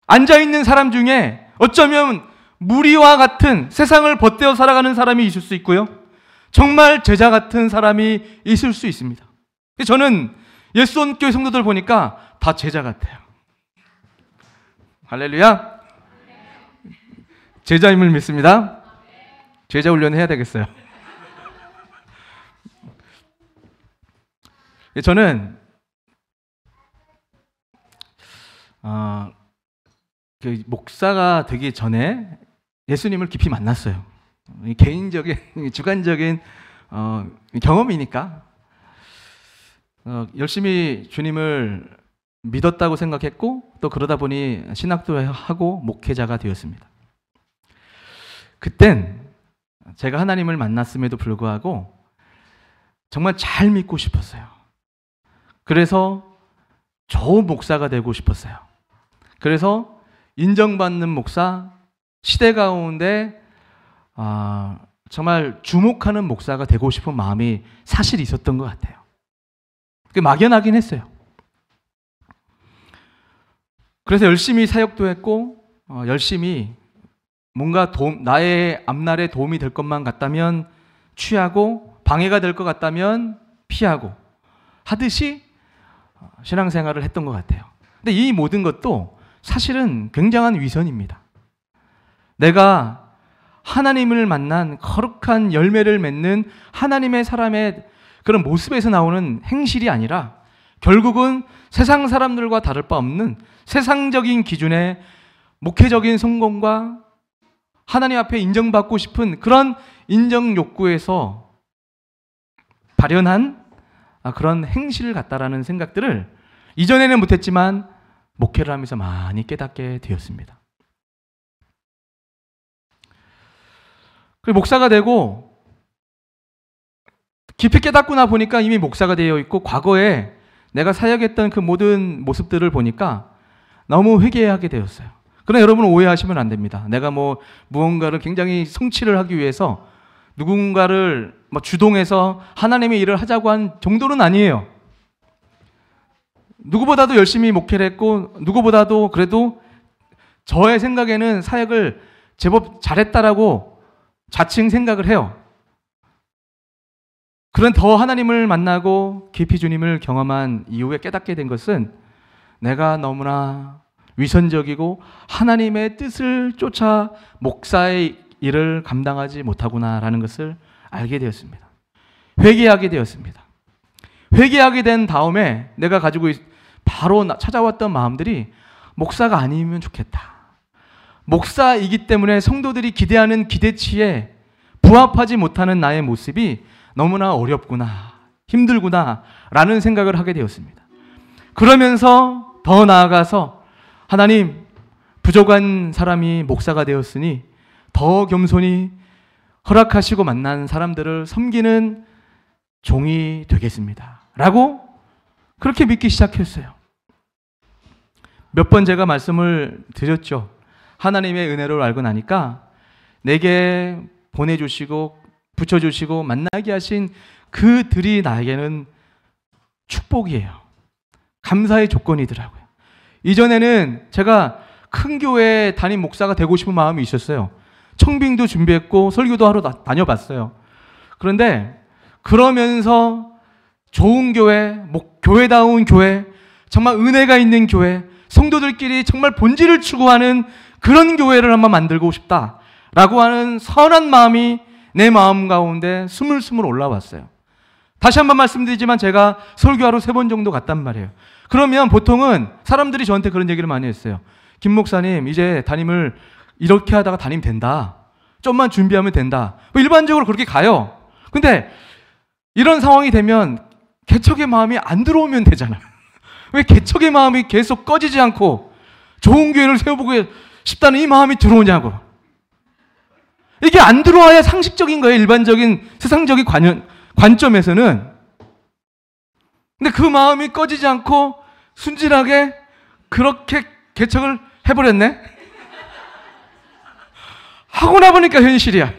앉아있는 사람 중에 어쩌면 무리와 같은 세상을 벗대어 살아가는 사람이 있을 수 있고요. 정말 제자 같은 사람이 있을 수 있습니다. 저는 예수원교회 성도들 보니까 다 제자 같아요. 할렐루야. 제자임을 믿습니다. 제자 훈련을 해야 되겠어요. 저는 그 목사가 되기 전에 예수님을 깊이 만났어요. 개인적인 주관적인 경험이니까 열심히 주님을 믿었다고 생각했고 또 그러다 보니 신학도 하고 목회자가 되었습니다. 그땐 제가 하나님을 만났음에도 불구하고 정말 잘 믿고 싶었어요. 그래서 좋은 목사가 되고 싶었어요. 그래서 인정받는 목사, 시대 가운데 정말 주목하는 목사가 되고 싶은 마음이 사실 있었던 것 같아요. 그게 막연하긴 했어요. 그래서 열심히 사역도 했고 열심히 뭔가 나의 앞날에 도움이 될 것만 같다면 취하고 방해가 될 것 같다면 피하고 하듯이 신앙생활을 했던 것 같아요. 근데 이 모든 것도 사실은 굉장한 위선입니다. 내가 하나님을 만난 거룩한 열매를 맺는 하나님의 사람의 그런 모습에서 나오는 행실이 아니라 결국은 세상 사람들과 다를 바 없는 세상적인 기준의 목회적인 성공과 하나님 앞에 인정받고 싶은 그런 인정 욕구에서 발현한 그런 행실을 갖다라는 생각들을 이전에는 못했지만 목회를 하면서 많이 깨닫게 되었습니다. 그리고 목사가 되고 깊이 깨닫고 나 보니까 이미 목사가 되어 있고 과거에 내가 사역했던 그 모든 모습들을 보니까 너무 회개하게 되었어요. 그러나 여러분 오해하시면 안 됩니다. 내가 무언가를 굉장히 성취를 하기 위해서 누군가를 주동해서 하나님의 일을 하자고 한 정도는 아니에요. 누구보다도 열심히 목회를 했고 누구보다도 그래도 저의 생각에는 사역을 제법 잘했다라고 자칭 생각을 해요. 그런 더 하나님을 만나고 깊이 주님을 경험한 이후에 깨닫게 된 것은 내가 너무나 위선적이고 하나님의 뜻을 쫓아 목사의 일을 감당하지 못하구나라는 것을 알게 되었습니다. 회개하게 되었습니다. 회개하게 된 다음에 내가 가지고 바로 찾아왔던 마음들이 목사가 아니면 좋겠다. 목사이기 때문에 성도들이 기대하는 기대치에 부합하지 못하는 나의 모습이 너무나 어렵구나, 힘들구나 라는 생각을 하게 되었습니다. 그러면서 더 나아가서 하나님, 부족한 사람이 목사가 되었으니 더 겸손히 허락하시고 만난 사람들을 섬기는 종이 되겠습니다 라고 그렇게 믿기 시작했어요. 몇 번 제가 말씀을 드렸죠. 하나님의 은혜를 알고 나니까 내게 보내주시고 붙여주시고 만나게 하신 그들이 나에게는 축복이에요. 감사의 조건이더라고요. 이전에는 제가 큰 교회 담임 목사가 되고 싶은 마음이 있었어요. 청빙도 준비했고 설교도 하러 다녀봤어요. 그런데 그러면서 좋은 교회, 교회다운 교회, 정말 은혜가 있는 교회, 성도들끼리 정말 본질을 추구하는 그런 교회를 한번 만들고 싶다라고 하는 선한 마음이 내 마음 가운데 스물스물 올라왔어요. 다시 한번 말씀드리지만 제가 설교하러 3번 정도 갔단 말이에요. 그러면 보통은 사람들이 저한테 그런 얘기를 많이 했어요. 김 목사님, 이제 담임을 이렇게 하다가 담임 된다. 좀만 준비하면 된다. 일반적으로 그렇게 가요. 근데 이런 상황이 되면 개척의 마음이 안 들어오면 되잖아요. 왜 개척의 마음이 계속 꺼지지 않고 좋은 교회를 세워보고 싶다는 이 마음이 들어오냐고. 이게 안 들어와야 상식적인 거예요. 일반적인 세상적인 관점에서는. 근데 그 마음이 꺼지지 않고 순진하게 그렇게 개척을 해버렸네. 하고 나보니까 현실이야.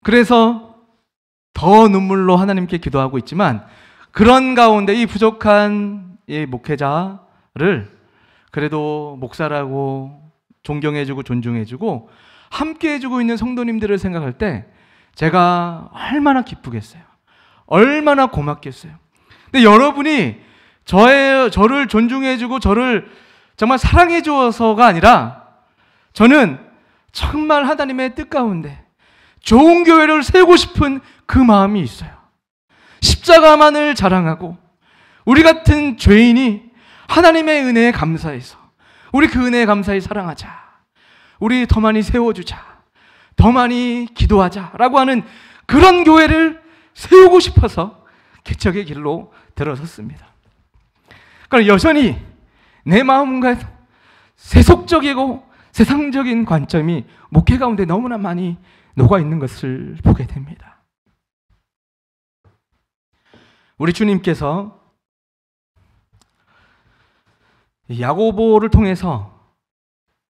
그래서 더 눈물로 하나님께 기도하고 있지만 그런 가운데 이 부족한 이 목회자를 그래도 목사라고 존경해주고 존중해주고 함께해주고 있는 성도님들을 생각할 때 제가 얼마나 기쁘겠어요. 얼마나 고맙겠어요. 근데 여러분이 저를 존중해주고 저를 정말 사랑해주어서가 아니라 저는 정말 하나님의 뜻 가운데 좋은 교회를 세우고 싶은 그 마음이 있어요. 십자가만을 자랑하고 우리 같은 죄인이 하나님의 은혜에 감사해서 우리 그 은혜에 감사히 사랑하자. 우리 더 많이 세워주자. 더 많이 기도하자. 라고 하는 그런 교회를 세우고 싶어서 개척의 길로 들어섰습니다. 그러나 여전히 내 마음과도 세속적이고 세상적인 관점이 목회 가운데 너무나 많이 녹아 있는 것을 보게 됩니다. 우리 주님께서 야고보를 통해서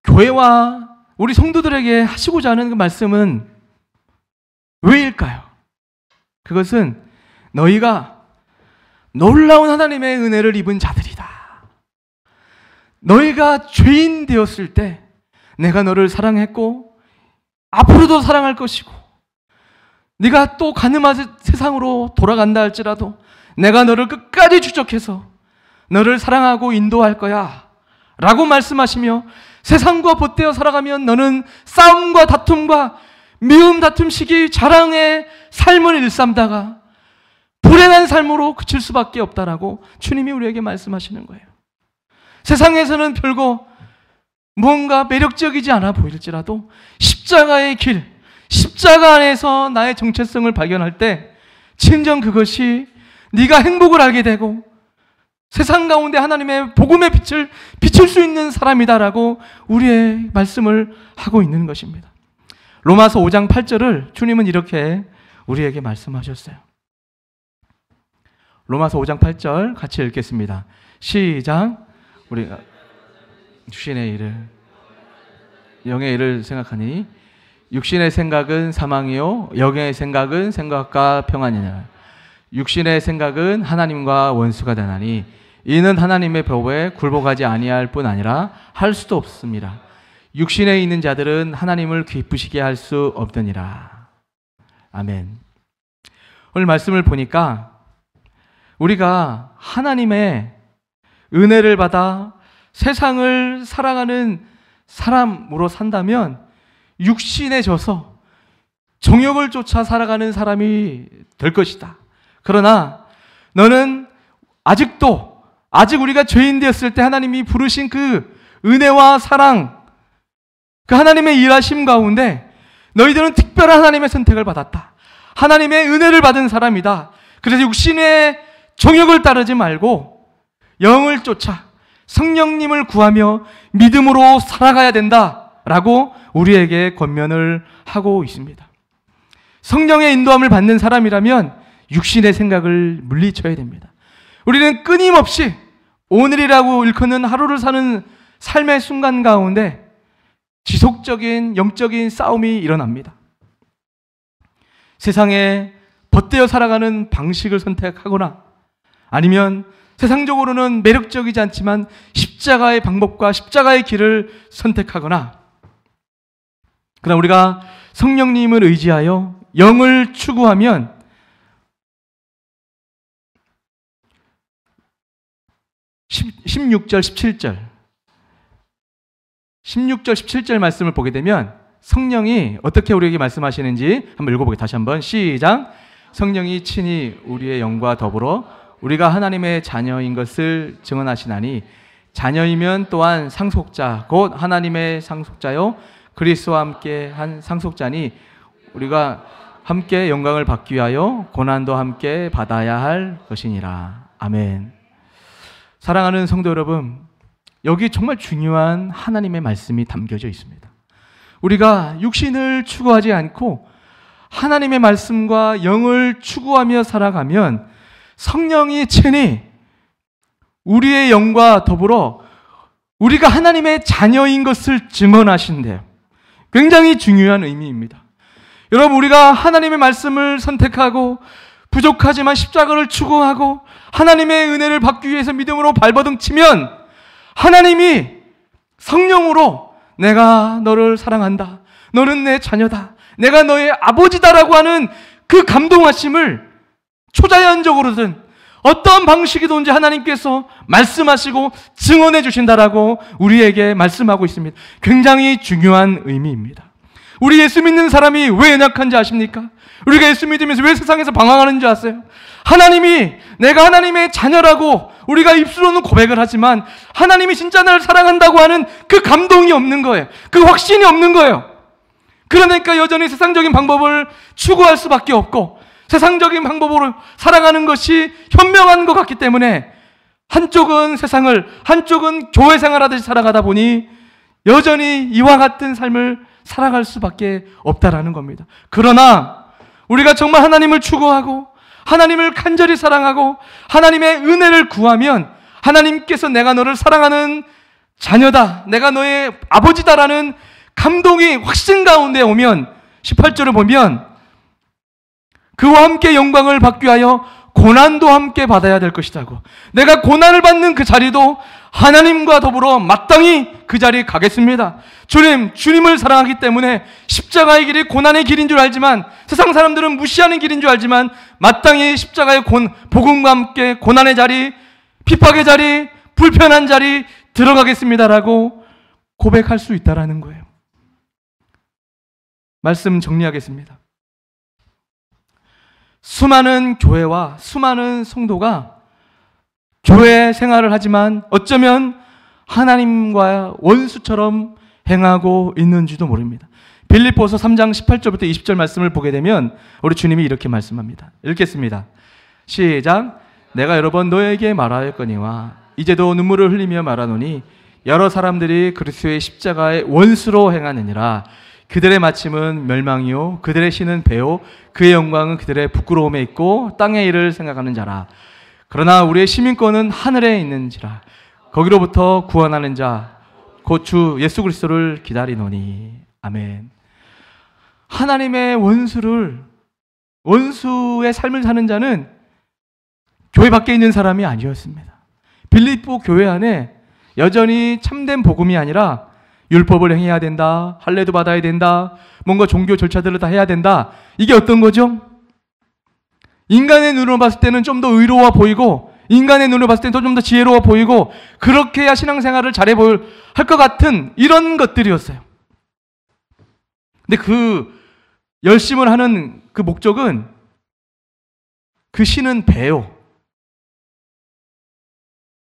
교회와 우리 성도들에게 하시고자 하는 그 말씀은 왜일까요? 그것은 너희가 놀라운 하나님의 은혜를 입은 자들이다. 너희가 죄인 되었을 때 내가 너를 사랑했고 앞으로도 사랑할 것이고, 네가 또 가늠한 세상으로 돌아간다 할지라도 내가 너를 끝까지 추적해서 너를 사랑하고 인도할 거야 라고 말씀하시며, 세상과 벗되어 살아가면 너는 싸움과 다툼과 미움 다툼 시기 자랑의 삶을 일삼다가 불행한 삶으로 그칠 수밖에 없다라고 주님이 우리에게 말씀하시는 거예요. 세상에서는 별거 무언가 매력적이지 않아 보일지라도 십자가의 길, 십자가 안에서 나의 정체성을 발견할 때 진정 그것이 네가 행복을 알게 되고 세상 가운데 하나님의 복음의 빛을 비출 수 있는 사람이다라고 우리의 말씀을 하고 있는 것입니다. 로마서 5장 8절을 주님은 이렇게 우리에게 말씀하셨어요. 로마서 5장 8절 같이 읽겠습니다. 시작. 우리가 육신의 일을 영의 일을 생각하니 육신의 생각은 사망이요 영의 생각은 생각과 평안이니라. 육신의 생각은 하나님과 원수가 되나니 이는 하나님의 법에 굴복하지 아니할 뿐 아니라 할 수도 없습니다. 육신에 있는 자들은 하나님을 기쁘시게 할 수 없느니라. 아멘. 오늘 말씀을 보니까 우리가 하나님의 은혜를 받아 세상을 사랑하는 사람으로 산다면 육신에 져서 정욕을 쫓아 살아가는 사람이 될 것이다. 그러나 너는 아직 우리가 죄인 되었을 때 하나님이 부르신 그 은혜와 사랑, 그 하나님의 일하심 가운데 너희들은 특별한 하나님의 선택을 받았다. 하나님의 은혜를 받은 사람이다. 그래서 육신의 정욕을 따르지 말고 영을 쫓아 성령님을 구하며 믿음으로 살아가야 된다라고 우리에게 권면을 하고 있습니다. 성령의 인도함을 받는 사람이라면 육신의 생각을 물리쳐야 됩니다. 우리는 끊임없이 오늘이라고 일컫는 하루를 사는 삶의 순간 가운데 지속적인 영적인 싸움이 일어납니다. 세상에 벗되어 살아가는 방식을 선택하거나 아니면 세상적으로는 매력적이지 않지만 십자가의 방법과 십자가의 길을 선택하거나, 그러나 우리가 성령님을 의지하여 영을 추구하면 16절 17절 말씀을 보게 되면 성령이 어떻게 우리에게 말씀하시는지 한번 읽어보겠습니다. 다시 한번 시작. 성령이 친히 우리의 영과 더불어 우리가 하나님의 자녀인 것을 증언하시나니 자녀이면 또한 상속자 곧 하나님의 상속자요 그리스도와 함께 한 상속자니 우리가 함께 영광을 받기 위하여 고난도 함께 받아야 할 것이니라. 아멘. 사랑하는 성도 여러분, 여기 정말 중요한 하나님의 말씀이 담겨져 있습니다. 우리가 육신을 추구하지 않고 하나님의 말씀과 영을 추구하며 살아가면 성령이 친히 우리의 영과 더불어 우리가 하나님의 자녀인 것을 증언하신대요. 굉장히 중요한 의미입니다. 여러분, 우리가 하나님의 말씀을 선택하고 부족하지만 십자가를 추구하고 하나님의 은혜를 받기 위해서 믿음으로 발버둥치면 하나님이 성령으로 내가 너를 사랑한다, 너는 내 자녀다, 내가 너의 아버지다라고 하는 그 감동하심을 초자연적으로든 어떤 방식이든지 하나님께서 말씀하시고 증언해 주신다라고 우리에게 말씀하고 있습니다. 굉장히 중요한 의미입니다. 우리 예수 믿는 사람이 왜 연약한지 아십니까? 우리가 예수 믿으면서 왜 세상에서 방황하는 줄 아세요? 하나님이 내가 하나님의 자녀라고 우리가 입술로는 고백을 하지만 하나님이 진짜 나를 사랑한다고 하는 그 감동이 없는 거예요. 그 확신이 없는 거예요. 그러니까 여전히 세상적인 방법을 추구할 수밖에 없고 세상적인 방법으로 살아가는 것이 현명한 것 같기 때문에 한쪽은 세상을, 한쪽은 교회 생활하듯이 살아가다 보니 여전히 이와 같은 삶을 살아갈 수밖에 없다라는 겁니다. 그러나 우리가 정말 하나님을 추구하고 하나님을 간절히 사랑하고 하나님의 은혜를 구하면 하나님께서 내가 너를 사랑하는 자녀다, 내가 너의 아버지다라는 감동이 확신 가운데 오면 18절을 보면 그와 함께 영광을 받기 위하여 고난도 함께 받아야 될 것이라고. 내가 고난을 받는 그 자리도 하나님과 더불어 마땅히 그 자리에 가겠습니다. 주님을 사랑하기 때문에 십자가의 길이 고난의 길인 줄 알지만, 세상 사람들은 무시하는 길인 줄 알지만, 마땅히 십자가의 복음과 함께 고난의 자리, 핍박의 자리, 불편한 자리 들어가겠습니다라고 고백할 수 있다라는 거예요. 말씀 정리하겠습니다. 수많은 교회와 수많은 성도가 교회 생활을 하지만 어쩌면 하나님과 원수처럼 행하고 있는지도 모릅니다. 빌립보서 3장 18절부터 20절 말씀을 보게 되면 우리 주님이 이렇게 말씀합니다. 읽겠습니다. 시작. 내가 여러 번 너에게 말하였거니와 이제도 눈물을 흘리며 말하노니 여러 사람들이 그리스도의 십자가의 원수로 행하느니라. 그들의 마침은 멸망이요 그들의 신은 배요 그의 영광은 그들의 부끄러움에 있고 땅의 일을 생각하는 자라. 그러나 우리의 시민권은 하늘에 있는지라. 거기로부터 구원하는 자 곧 주 예수 그리스도를 기다리노니. 아멘. 하나님의 원수의 삶을 사는 자는 교회 밖에 있는 사람이 아니었습니다. 빌립보 교회 안에 여전히 참된 복음이 아니라 율법을 행해야 된다, 할례도 받아야 된다, 뭔가 종교 절차들을 다 해야 된다. 이게 어떤 거죠? 인간의 눈으로 봤을 때는 좀 더 의로워 보이고, 인간의 눈으로 봤을 때는 좀 더 지혜로워 보이고, 그렇게 해야 신앙생활을 잘해 할 것 같은 이런 것들이었어요. 근데 그 열심을 하는 그 목적은, 그 신은 배요.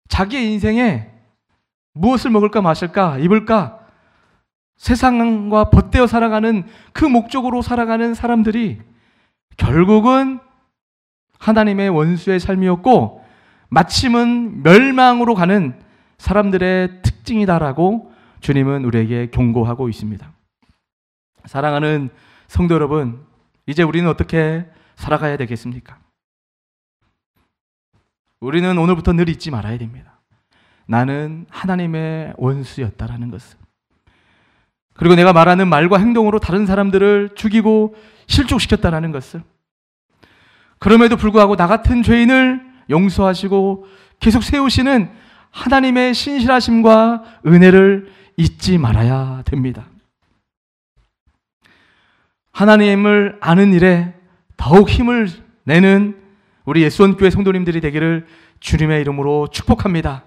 자기의 인생에 무엇을 먹을까 마실까 입을까 세상과 벗대어 살아가는 그 목적으로 살아가는 사람들이 결국은 하나님의 원수의 삶이었고 마침은 멸망으로 가는 사람들의 특징이다라고 주님은 우리에게 경고하고 있습니다. 사랑하는 성도 여러분, 이제 우리는 어떻게 살아가야 되겠습니까? 우리는 오늘부터 늘 잊지 말아야 됩니다. 나는 하나님의 원수였다라는 것을. 그리고 내가 말하는 말과 행동으로 다른 사람들을 죽이고 실족시켰다라는 것을. 그럼에도 불구하고 나 같은 죄인을 용서하시고 계속 세우시는 하나님의 신실하심과 은혜를 잊지 말아야 됩니다. 하나님을 아는 일에 더욱 힘을 내는 우리 예수원교회 성도님들이 되기를 주님의 이름으로 축복합니다.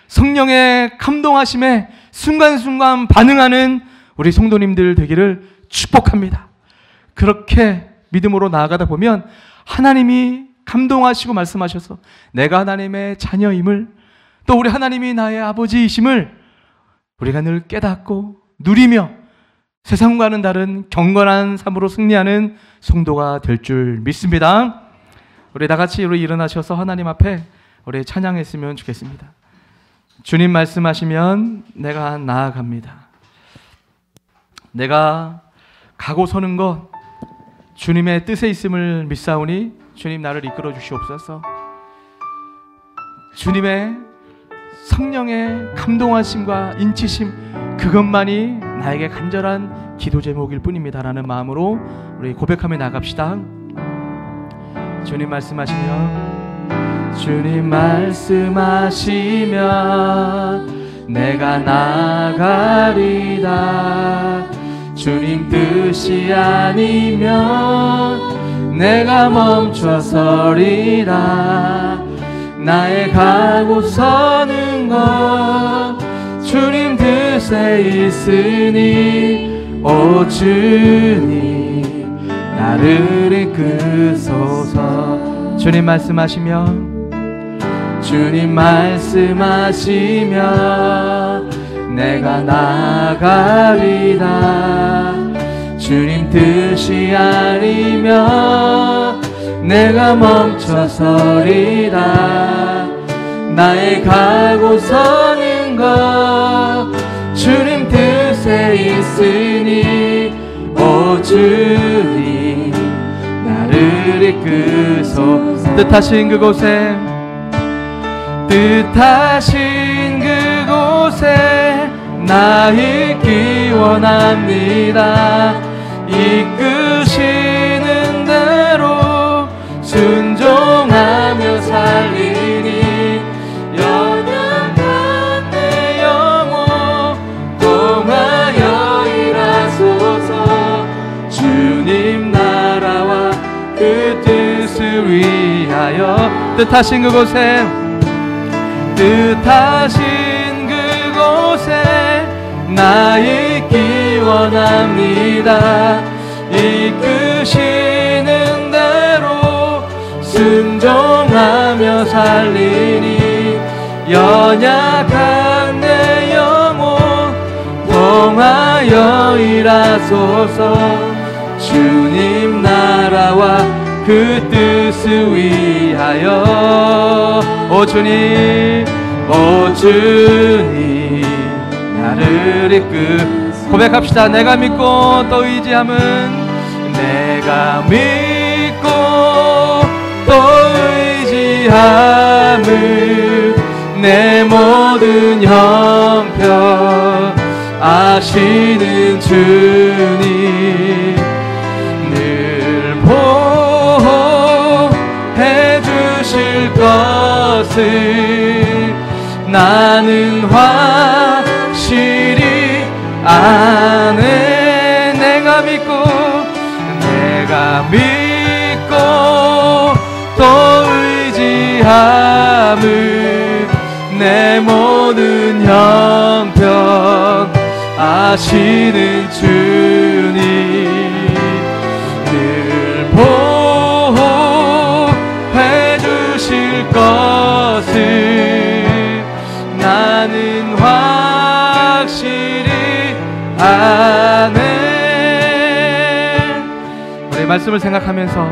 성령의 감동하심에 순간순간 반응하는 우리 성도님들 되기를 축복합니다. 그렇게 믿음으로 나아가다 보면 하나님이 감동하시고 말씀하셔서 내가 하나님의 자녀임을, 또 우리 하나님이 나의 아버지이심을 우리가 늘 깨닫고 누리며 세상과는 다른 경건한 삶으로 승리하는 성도가 될 줄 믿습니다. 우리 다같이 일어나셔서 하나님 앞에 우리 찬양했으면 좋겠습니다. 주님 말씀하시면 내가 나아갑니다. 내가 가고 서는 것 주님의 뜻에 있음을 믿사오니 주님 나를 이끌어 주시옵소서. 주님의 성령의 감동하심과 인치심, 그것만이 나에게 간절한 기도 제목일 뿐입니다라는 마음으로 우리 고백하며 나갑시다. 주님 말씀하시면, 주님 말씀하시면 내가 나가리다. 주님 뜻이 아니면 내가 멈춰서리라. 나의 가고 서는 것 주님 뜻에 있으니 오 주님 나를 이끄소서. 주님 말씀하시면, 주님 말씀하시면 내가 나가리다. 주님 뜻이 아니면 내가 멈춰서리라. 나의 가고 서는 것 주님 뜻에 있으니 오 주님 나를 이끄소. 뜻하신 그곳에, 뜻하신 그곳에 나 있기 원합니다. 이끄시는 대로 순종하며 살리니 연약한 내 영혼 통하여 일하소서. 주님 나라와 그 뜻을 위하여 뜻하신 그곳에 나 있기 원합니다. 이끄시는 대로 순종하며 살리니 연약한 내 영혼 통하여 일하소서. 주님 나라와 그 뜻을 위하여 오 주님 나를 고백합시다. 내가 믿고 또 의지함은 내가 믿고 또 의지함은 내 모든 형편 아시는 주님 늘 보호해 주실 것을 나는 확실히 아네. 내가 믿고 또 의지함은 내 모든 형편 아시는 주님 늘 보호해 주실 것을 나는 확실히 아네. 우리 말씀을 생각하면서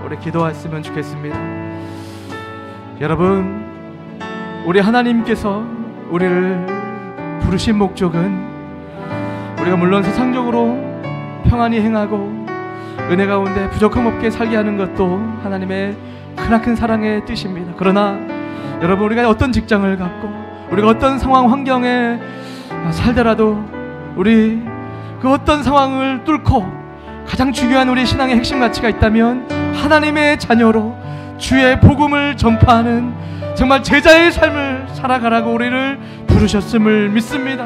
우리 기도했으면 좋겠습니다. 여러분, 우리 하나님께서 우리를 부르신 목적은 우리가 물론 세상적으로 평안히 행하고 은혜 가운데 부족함 없게 살게 하는 것도 하나님의 크나큰 사랑의 뜻입니다. 그러나 여러분, 우리가 어떤 직장을 갖고 우리가 어떤 상황 환경에 살더라도 우리 그 어떤 상황을 뚫고 가장 중요한 우리 신앙의 핵심 가치가 있다면 하나님의 자녀로 주의 복음을 전파하는 정말 제자의 삶을 살아가라고 우리를 부르셨음을 믿습니다.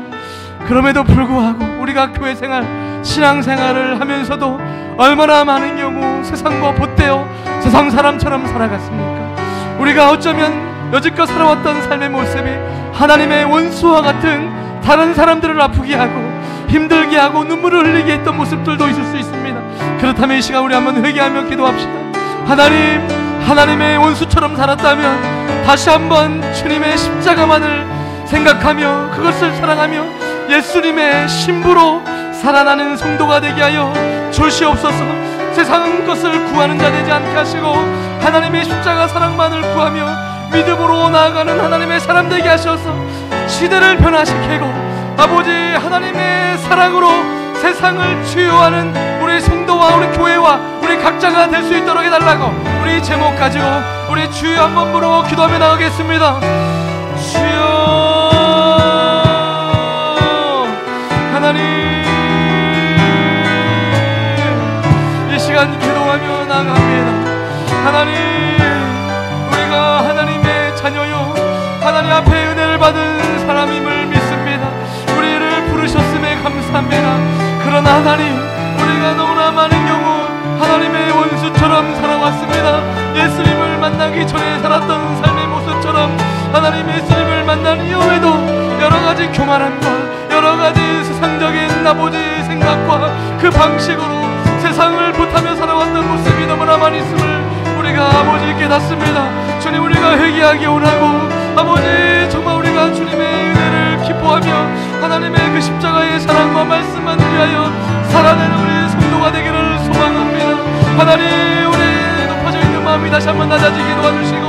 그럼에도 불구하고 우리가 교회 생활, 신앙 생활을 하면서도 얼마나 많은 경우 세상과 보태어 세상 사람처럼 살아갔습니까? 우리가 어쩌면 여지껏 살아왔던 삶의 모습이 하나님의 원수와 같은 다른 사람들을 아프게 하고 힘들게 하고 눈물을 흘리게 했던 모습들도 있을 수 있습니다. 그렇다면 이 시간 우리 한번 회개하며 기도합시다. 하나님의 원수처럼 살았다면 다시 한번 주님의 십자가만을 생각하며 그것을 사랑하며 예수님의 신부로 살아나는 성도가 되게 하여 주시옵소서. 세상 것을 구하는 자 되지 않게 하시고 하나님의 십자가 사랑만을 구하며 믿음으로 나아가는 하나님의 사람 되게 하셔서 시대를 변화시키고 아버지 하나님의 사랑으로 세상을 치유하는 우리 성도와 우리 교회와 우리 각자가 될 수 있도록 해달라고 우리 제목 가지고 우리 주여 한번 부르고 기도하며 나가겠습니다. 주여 하나님, 이 시간 기도하며 나갑니다. 하나님, 우리가 하나님의 자녀요 하나님 앞에 은혜를 받은 사람임을 믿습니다. 우리를 부르셨음에 감사합니다. 그러나 하나님, 우리가 너무나 많은 경우 하나님의 원수처럼 살아왔습니다. 예수님을 만나기 전에 살았던 삶의 모습처럼 하나님 예수님을 만난 이후에도 여러가지 교만함과 여러가지 세상적인 아버지 생각과 그 방식으로 세상을 보타며 살아왔던 모습이 너무나 많이 있음을 우리가 아버지 깨닫습니다. 주님, 우리가 회개하기 원하고 아버지 정말 우리가 주님의 은혜를 기뻐하며 하나님의 그 십자가의 사랑과 말씀만 위하여 살아내는 우리 성도가 되기를 소망합니다. 하나님, 우리 높아져 있는 마음이 다시 한번 낮아지게 도와주시고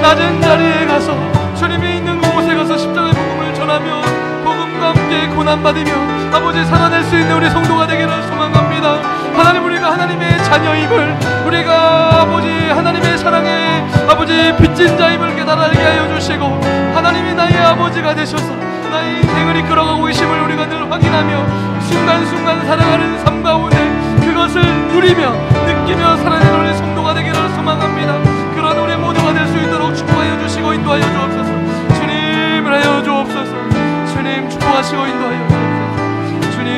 낮은 자리에 가서 주님이 있는 곳에 가서 십자가의 복음을 전하며 복음과 함께 고난받으며 아버지 살아낼 수 있는 우리 성도가 되기를 소망합니다. 하나님, 우리가 하나님의 자녀임을 우리가 아버지 하나님의 사랑에 아버지 빚진 자임을 깨달게 하여 주시고 하나님이 나의 아버지가 되셔서 나의 인생을 이끌어가고 계심을 우리가 늘 확인하며 순간순간 살아가는 삶 가운데 그것 것을 누리며 느끼며 살아내는 우리 성도가 되기를 소망합니다. 그런 우리 모두가 될 수 있도록 축복하여 주시고 인도하여 주옵소서. 주님 하여 주옵소서. 주님 축복하시고 인도하여 주옵소서. 주님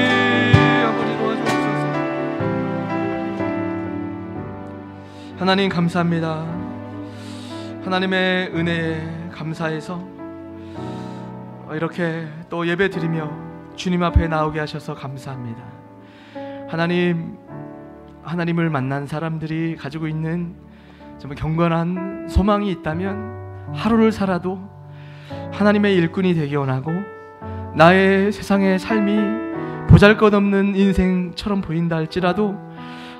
아버지 도와주옵소서. 하나님 감사합니다. 하나님의 은혜에 감사해서 이렇게 또 예배 드리며 주님 앞에 나오게 하셔서 감사합니다. 하나님을 만난 사람들이 가지고 있는 정말 경건한 소망이 있다면 하루를 살아도 하나님의 일꾼이 되기 원하고, 나의 세상의 삶이 보잘것없는 인생처럼 보인다 할지라도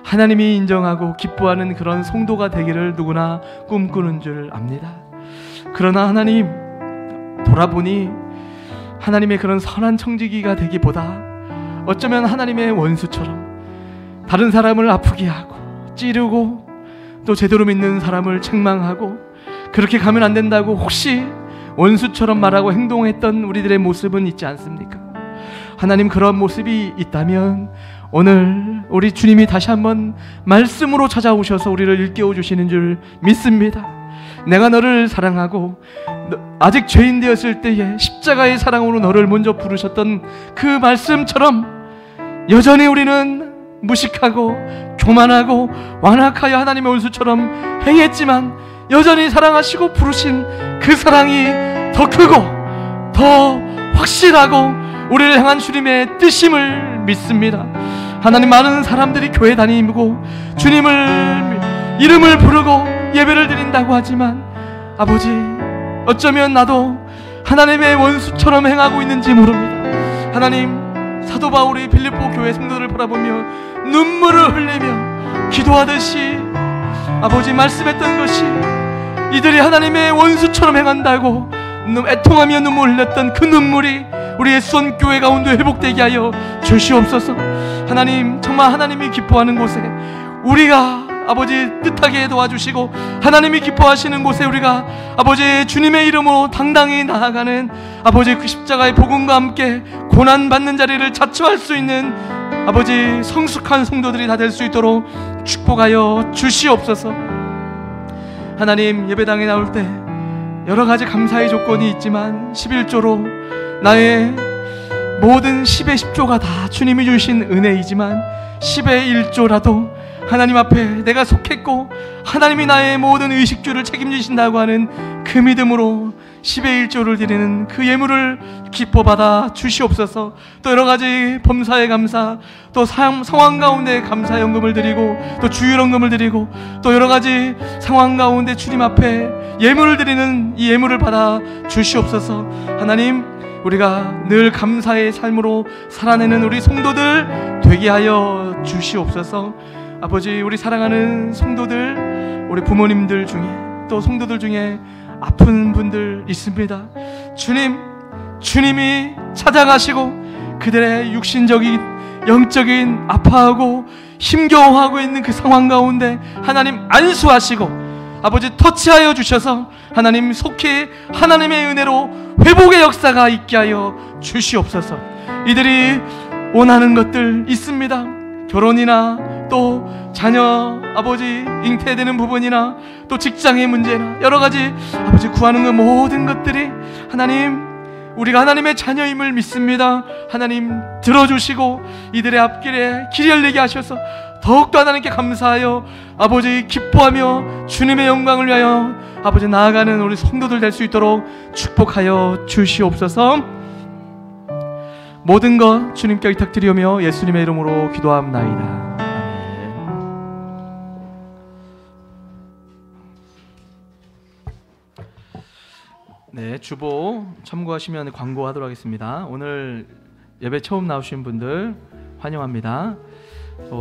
하나님이 인정하고 기뻐하는 그런 성도가 되기를 누구나 꿈꾸는 줄 압니다. 그러나 하나님, 돌아보니 하나님의 그런 선한 청지기가 되기보다 어쩌면 하나님의 원수처럼 다른 사람을 아프게 하고 찌르고 또 제대로 믿는 사람을 책망하고 그렇게 가면 안 된다고 혹시 원수처럼 말하고 행동했던 우리들의 모습은 있지 않습니까? 하나님, 그런 모습이 있다면 오늘 우리 주님이 다시 한번 말씀으로 찾아오셔서 우리를 일깨워 주시는 줄 믿습니다. 내가 너를 사랑하고 아직 죄인 되었을 때에 십자가의 사랑으로 너를 먼저 부르셨던 그 말씀처럼 여전히 우리는 무식하고 교만하고 완악하여 하나님의 원수처럼 행했지만 여전히 사랑하시고 부르신 그 사랑이 더 크고 더 확실하고 우리를 향한 주님의 뜻임을 믿습니다. 하나님, 많은 사람들이 교회 다니고 주님을 이름을 부르고 예배를 드린다고 하지만 아버지, 어쩌면 나도 하나님의 원수처럼 행하고 있는지 모릅니다. 하나님, 사도 바울이 빌립보 교회 성도들을 바라보며 눈물을 흘리며 기도하듯이 아버지 말씀했던 것이 이들이 하나님의 원수처럼 행한다고 애통하며 눈물을 흘렸던 그 눈물이 우리의 수원교회 가운데 회복되게 하여 주시옵소서. 하나님, 정말 하나님이 기뻐하는 곳에 우리가 아버지 뜻하게 도와주시고 하나님이 기뻐하시는 곳에 우리가 아버지 주님의 이름으로 당당히 나아가는 아버지 그 십자가의 복음과 함께 고난받는 자리를 자처할 수 있는 아버지 성숙한 성도들이 다 될 수 있도록 축복하여 주시옵소서. 하나님, 예배당에 나올 때 여러 가지 감사의 조건이 있지만 11조로 나의 모든 10의 10조가 다 주님이 주신 은혜이지만 10의 1조라도 하나님 앞에 내가 속했고 하나님이 나의 모든 의식주를 책임지신다고 하는 그 믿음으로 10의 1조를 드리는 그 예물을 기뻐 받아 주시옵소서. 또 여러 가지 범사에 감사, 또 상황 가운데 감사 연금을 드리고 또 주일헌금을 드리고 또 여러 가지 상황 가운데 주님 앞에 예물을 드리는 이 예물을 받아 주시옵소서. 하나님, 우리가 늘 감사의 삶으로 살아내는 우리 성도들 되게 하여 주시옵소서. 아버지, 우리 사랑하는 성도들, 우리 부모님들 중에 또 성도들 중에 아픈 분들 있습니다. 주님이 찾아가시고 그들의 육신적인 영적인 아파하고 힘겨워하고 있는 그 상황 가운데 하나님 안수하시고 아버지 터치하여 주셔서 하나님 속히 하나님의 은혜로 회복의 역사가 있게 하여 주시옵소서. 이들이 원하는 것들 있습니다. 결혼이나 또 자녀 아버지 잉태되는 부분이나 또 직장의 문제나 여러 가지 아버지 구하는 그 모든 것들이 하나님, 우리가 하나님의 자녀임을 믿습니다. 하나님 들어주시고 이들의 앞길에 길이 열리게 하셔서 더욱더 하나님께 감사하여 아버지 기뻐하며 주님의 영광을 위하여 아버지 나아가는 우리 성도들 될 수 있도록 축복하여 주시옵소서. 모든 것 주님께 의탁드리오며 예수님의 이름으로 기도합나이다. 네, 주보 참고하시면 광고하도록 하겠습니다. 오늘 예배 처음 나오신 분들 환영합니다.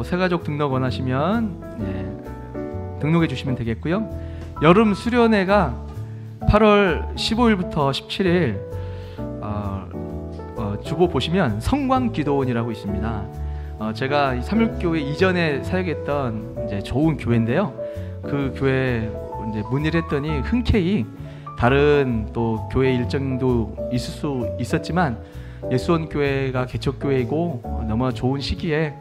새가족 등록 원하시면 등록해 주시면 되겠고요. 여름 수련회가 8월 15일부터 17일 주보 보시면 성광기도원이라고 있습니다. 제가 삼일교회 이전에 사역했던 이제 좋은 교회인데요. 그 교회 이제 문의를 했더니 흔쾌히 다른 또 교회 일정도 있을 수 있었지만 예수원 교회가 개척교회이고 너무 좋은 시기에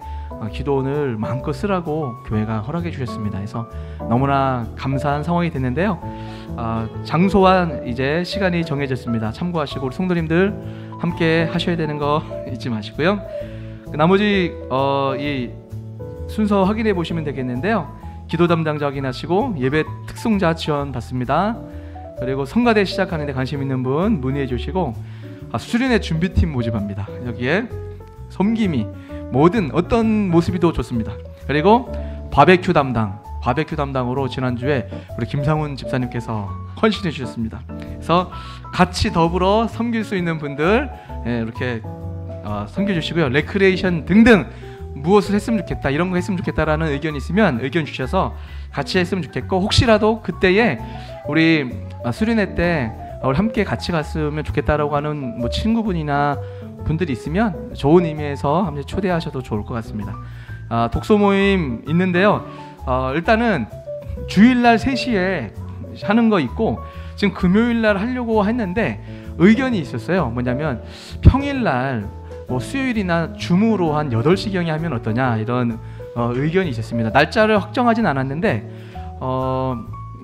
기도원을 마음껏 쓰라고 교회가 허락해 주셨습니다. 그래서 너무나 감사한 상황이 됐는데요. 장소와 이제 시간이 정해졌습니다. 참고하시고 우리 성도님들 함께 하셔야 되는 거 잊지 마시고요. 나머지 이 순서 확인해 보시면 되겠는데요. 기도 담당자 확인하시고 예배 특송자 지원 받습니다. 그리고 성가대 시작하는데 관심 있는 분 문의해 주시고 수련회 준비팀 모집합니다. 여기에 섬김이 뭐든 어떤 모습이도 좋습니다. 그리고 바베큐 담당으로 지난주에 우리 김상훈 집사님께서 헌신해 주셨습니다. 그래서 같이 더불어 섬길 수 있는 분들 이렇게 섬겨주시고요. 레크레이션 등등 무엇을 했으면 좋겠다, 이런 거 했으면 좋겠다라는 의견이 있으면 의견 주셔서 같이 했으면 좋겠고, 혹시라도 그때에 우리 수련회 때 우리 함께 같이 갔으면 좋겠다라고 하는 뭐 친구분이나 분들이 있으면 좋은 의미에서 함께 초대하셔도 좋을 것 같습니다. 독서 모임 있는데요. 일단은 주일날 3시에 하는 거 있고, 지금 금요일날 하려고 했는데 의견이 있었어요. 뭐냐면 평일날 뭐 수요일이나 줌으로 한 8시경에 하면 어떠냐, 이런 의견이 있었습니다. 날짜를 확정하진 않았는데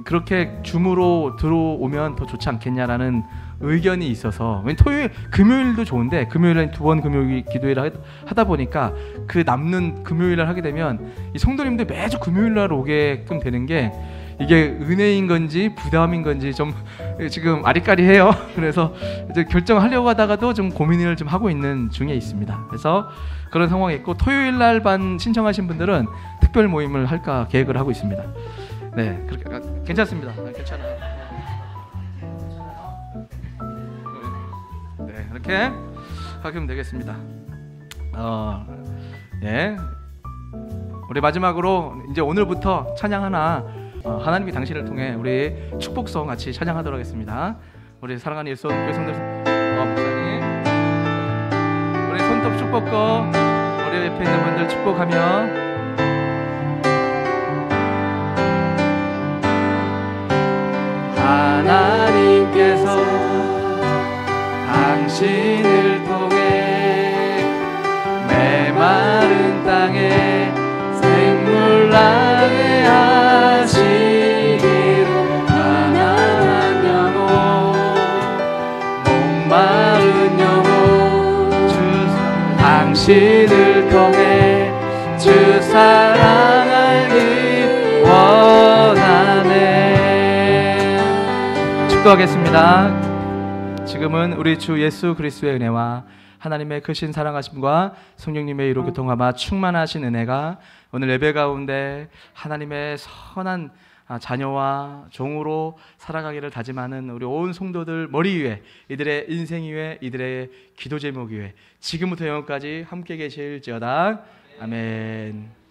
그렇게 줌으로 들어오면 더 좋지 않겠냐라는 의견이 있어서, 금요일도 좋은데 금요일에 2번 금요일 기도회를 하다 보니까 그 남는 금요일날 하게 되면 이 성도님들 매주 금요일날 오게끔 되는 게 이게 은혜인 건지 부담인 건지 좀 지금 아리까리해요. 그래서 이제 결정하려고 하다가도 좀 고민을 좀 하고 있는 중에 있습니다. 그래서 그런 상황이 있고, 토요일 날 반 신청하신 분들은 특별 모임을 할까 계획을 하고 있습니다. 네, 그렇게 괜찮습니다. 괜찮아요. 네, 이렇게 하면 되겠습니다. 네, 우리 마지막으로 이제 오늘부터 찬양 하나, 하나님이 당신을 통해 우리 축복성 같이 찬양하도록 하겠습니다. 우리 사랑하는 예수 교회 성도 목사님, 우리 손톱 축복거 우리 옆에 있는 분들 축복하며 하나님께서 당신을 통해 메마른 땅에 생물 나게 하시기로, 가난한 영혼 목마른 영혼 당신을 통해 주 사랑 알기 원하네. 축도하겠습니다. 지금은 우리 주 예수 그리스도의 은혜와 하나님의 크신 사랑하심과 성령님의 이로 교통하마 충만하신 은혜가 오늘 예배 가운데 하나님의 선한 자녀와 종으로 살아가기를 다짐하는 우리 온 성도들 머리 위에, 이들의 인생 위에, 이들의 기도 제목 위에 지금부터 영원까지 함께 계실지어다. 아멘.